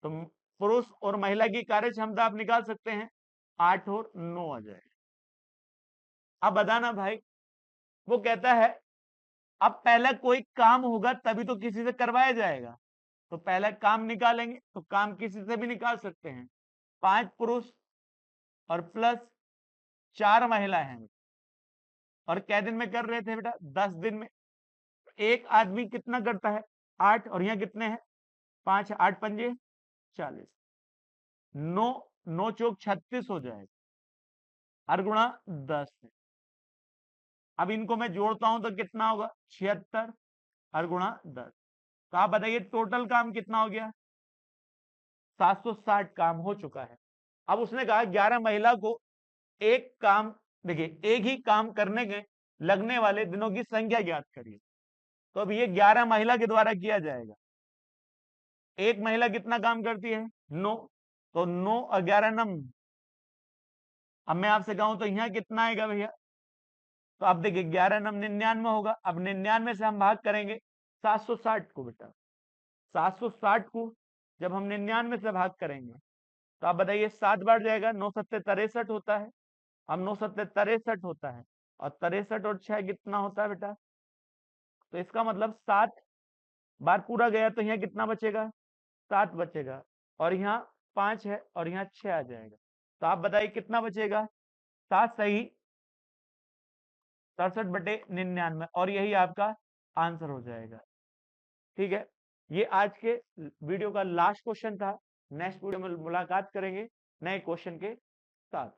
तो पुरुष और महिला की कार्य क्षमता आप निकाल सकते हैं 8 और 9 आ जाएगा। अब बताना भाई, वो कहता है अब पहला कोई काम होगा तभी तो किसी से करवाया जाएगा। तो पहला काम निकालेंगे, तो काम किसी से भी निकाल सकते हैं। 5 पुरुष और प्लस 4 महिलाएं हैं, और कै दिन में कर रहे थे बेटा 10 दिन में। एक आदमी कितना करता है 8, और यहां कितने हैं 5, 8 पंजे 40, 9 9 चौक 36 हो जाएगा, हर गुणा 10 है। अब इनको मैं जोड़ता हूं तो कितना होगा 76 हर गुणा 10। तो आप बताइए टोटल काम कितना हो गया 760 काम हो चुका है। अब उसने कहा 11 महिला को एक काम, देखिए एक ही काम करने के लगने वाले दिनों की संख्या ज्ञात करिए। तो अब ये 11 महिला के द्वारा किया जाएगा। एक महिला कितना काम करती है 9, तो 9 और 11 नम। अब मैं आपसे कहूं तो यहां कितना आएगा भैया, तो आप देखिए 11 नम 99 होगा। अब 99 से हम भाग करेंगे 760 को बेटा, 760 को जब हम 99 से भाग करेंगे तो आप बताइए 7 बार जाएगा 9 सत्ते 63 होता है। अब 9 सत्ते 63 होता है, और 63 और 6 कितना होता है बेटा, तो इसका मतलब 7 बार पूरा गया तो यहाँ कितना बचेगा 7 बचेगा, और यहाँ 5 है और यहाँ 6 आ जाएगा। तो आप बताइए कितना बचेगा 7 सही 67/99, और यही आपका आंसर हो जाएगा। ठीक है, ये आज के वीडियो का लास्ट क्वेश्चन था। नेक्स्ट वीडियो में मुलाकात करेंगे नए क्वेश्चन के साथ।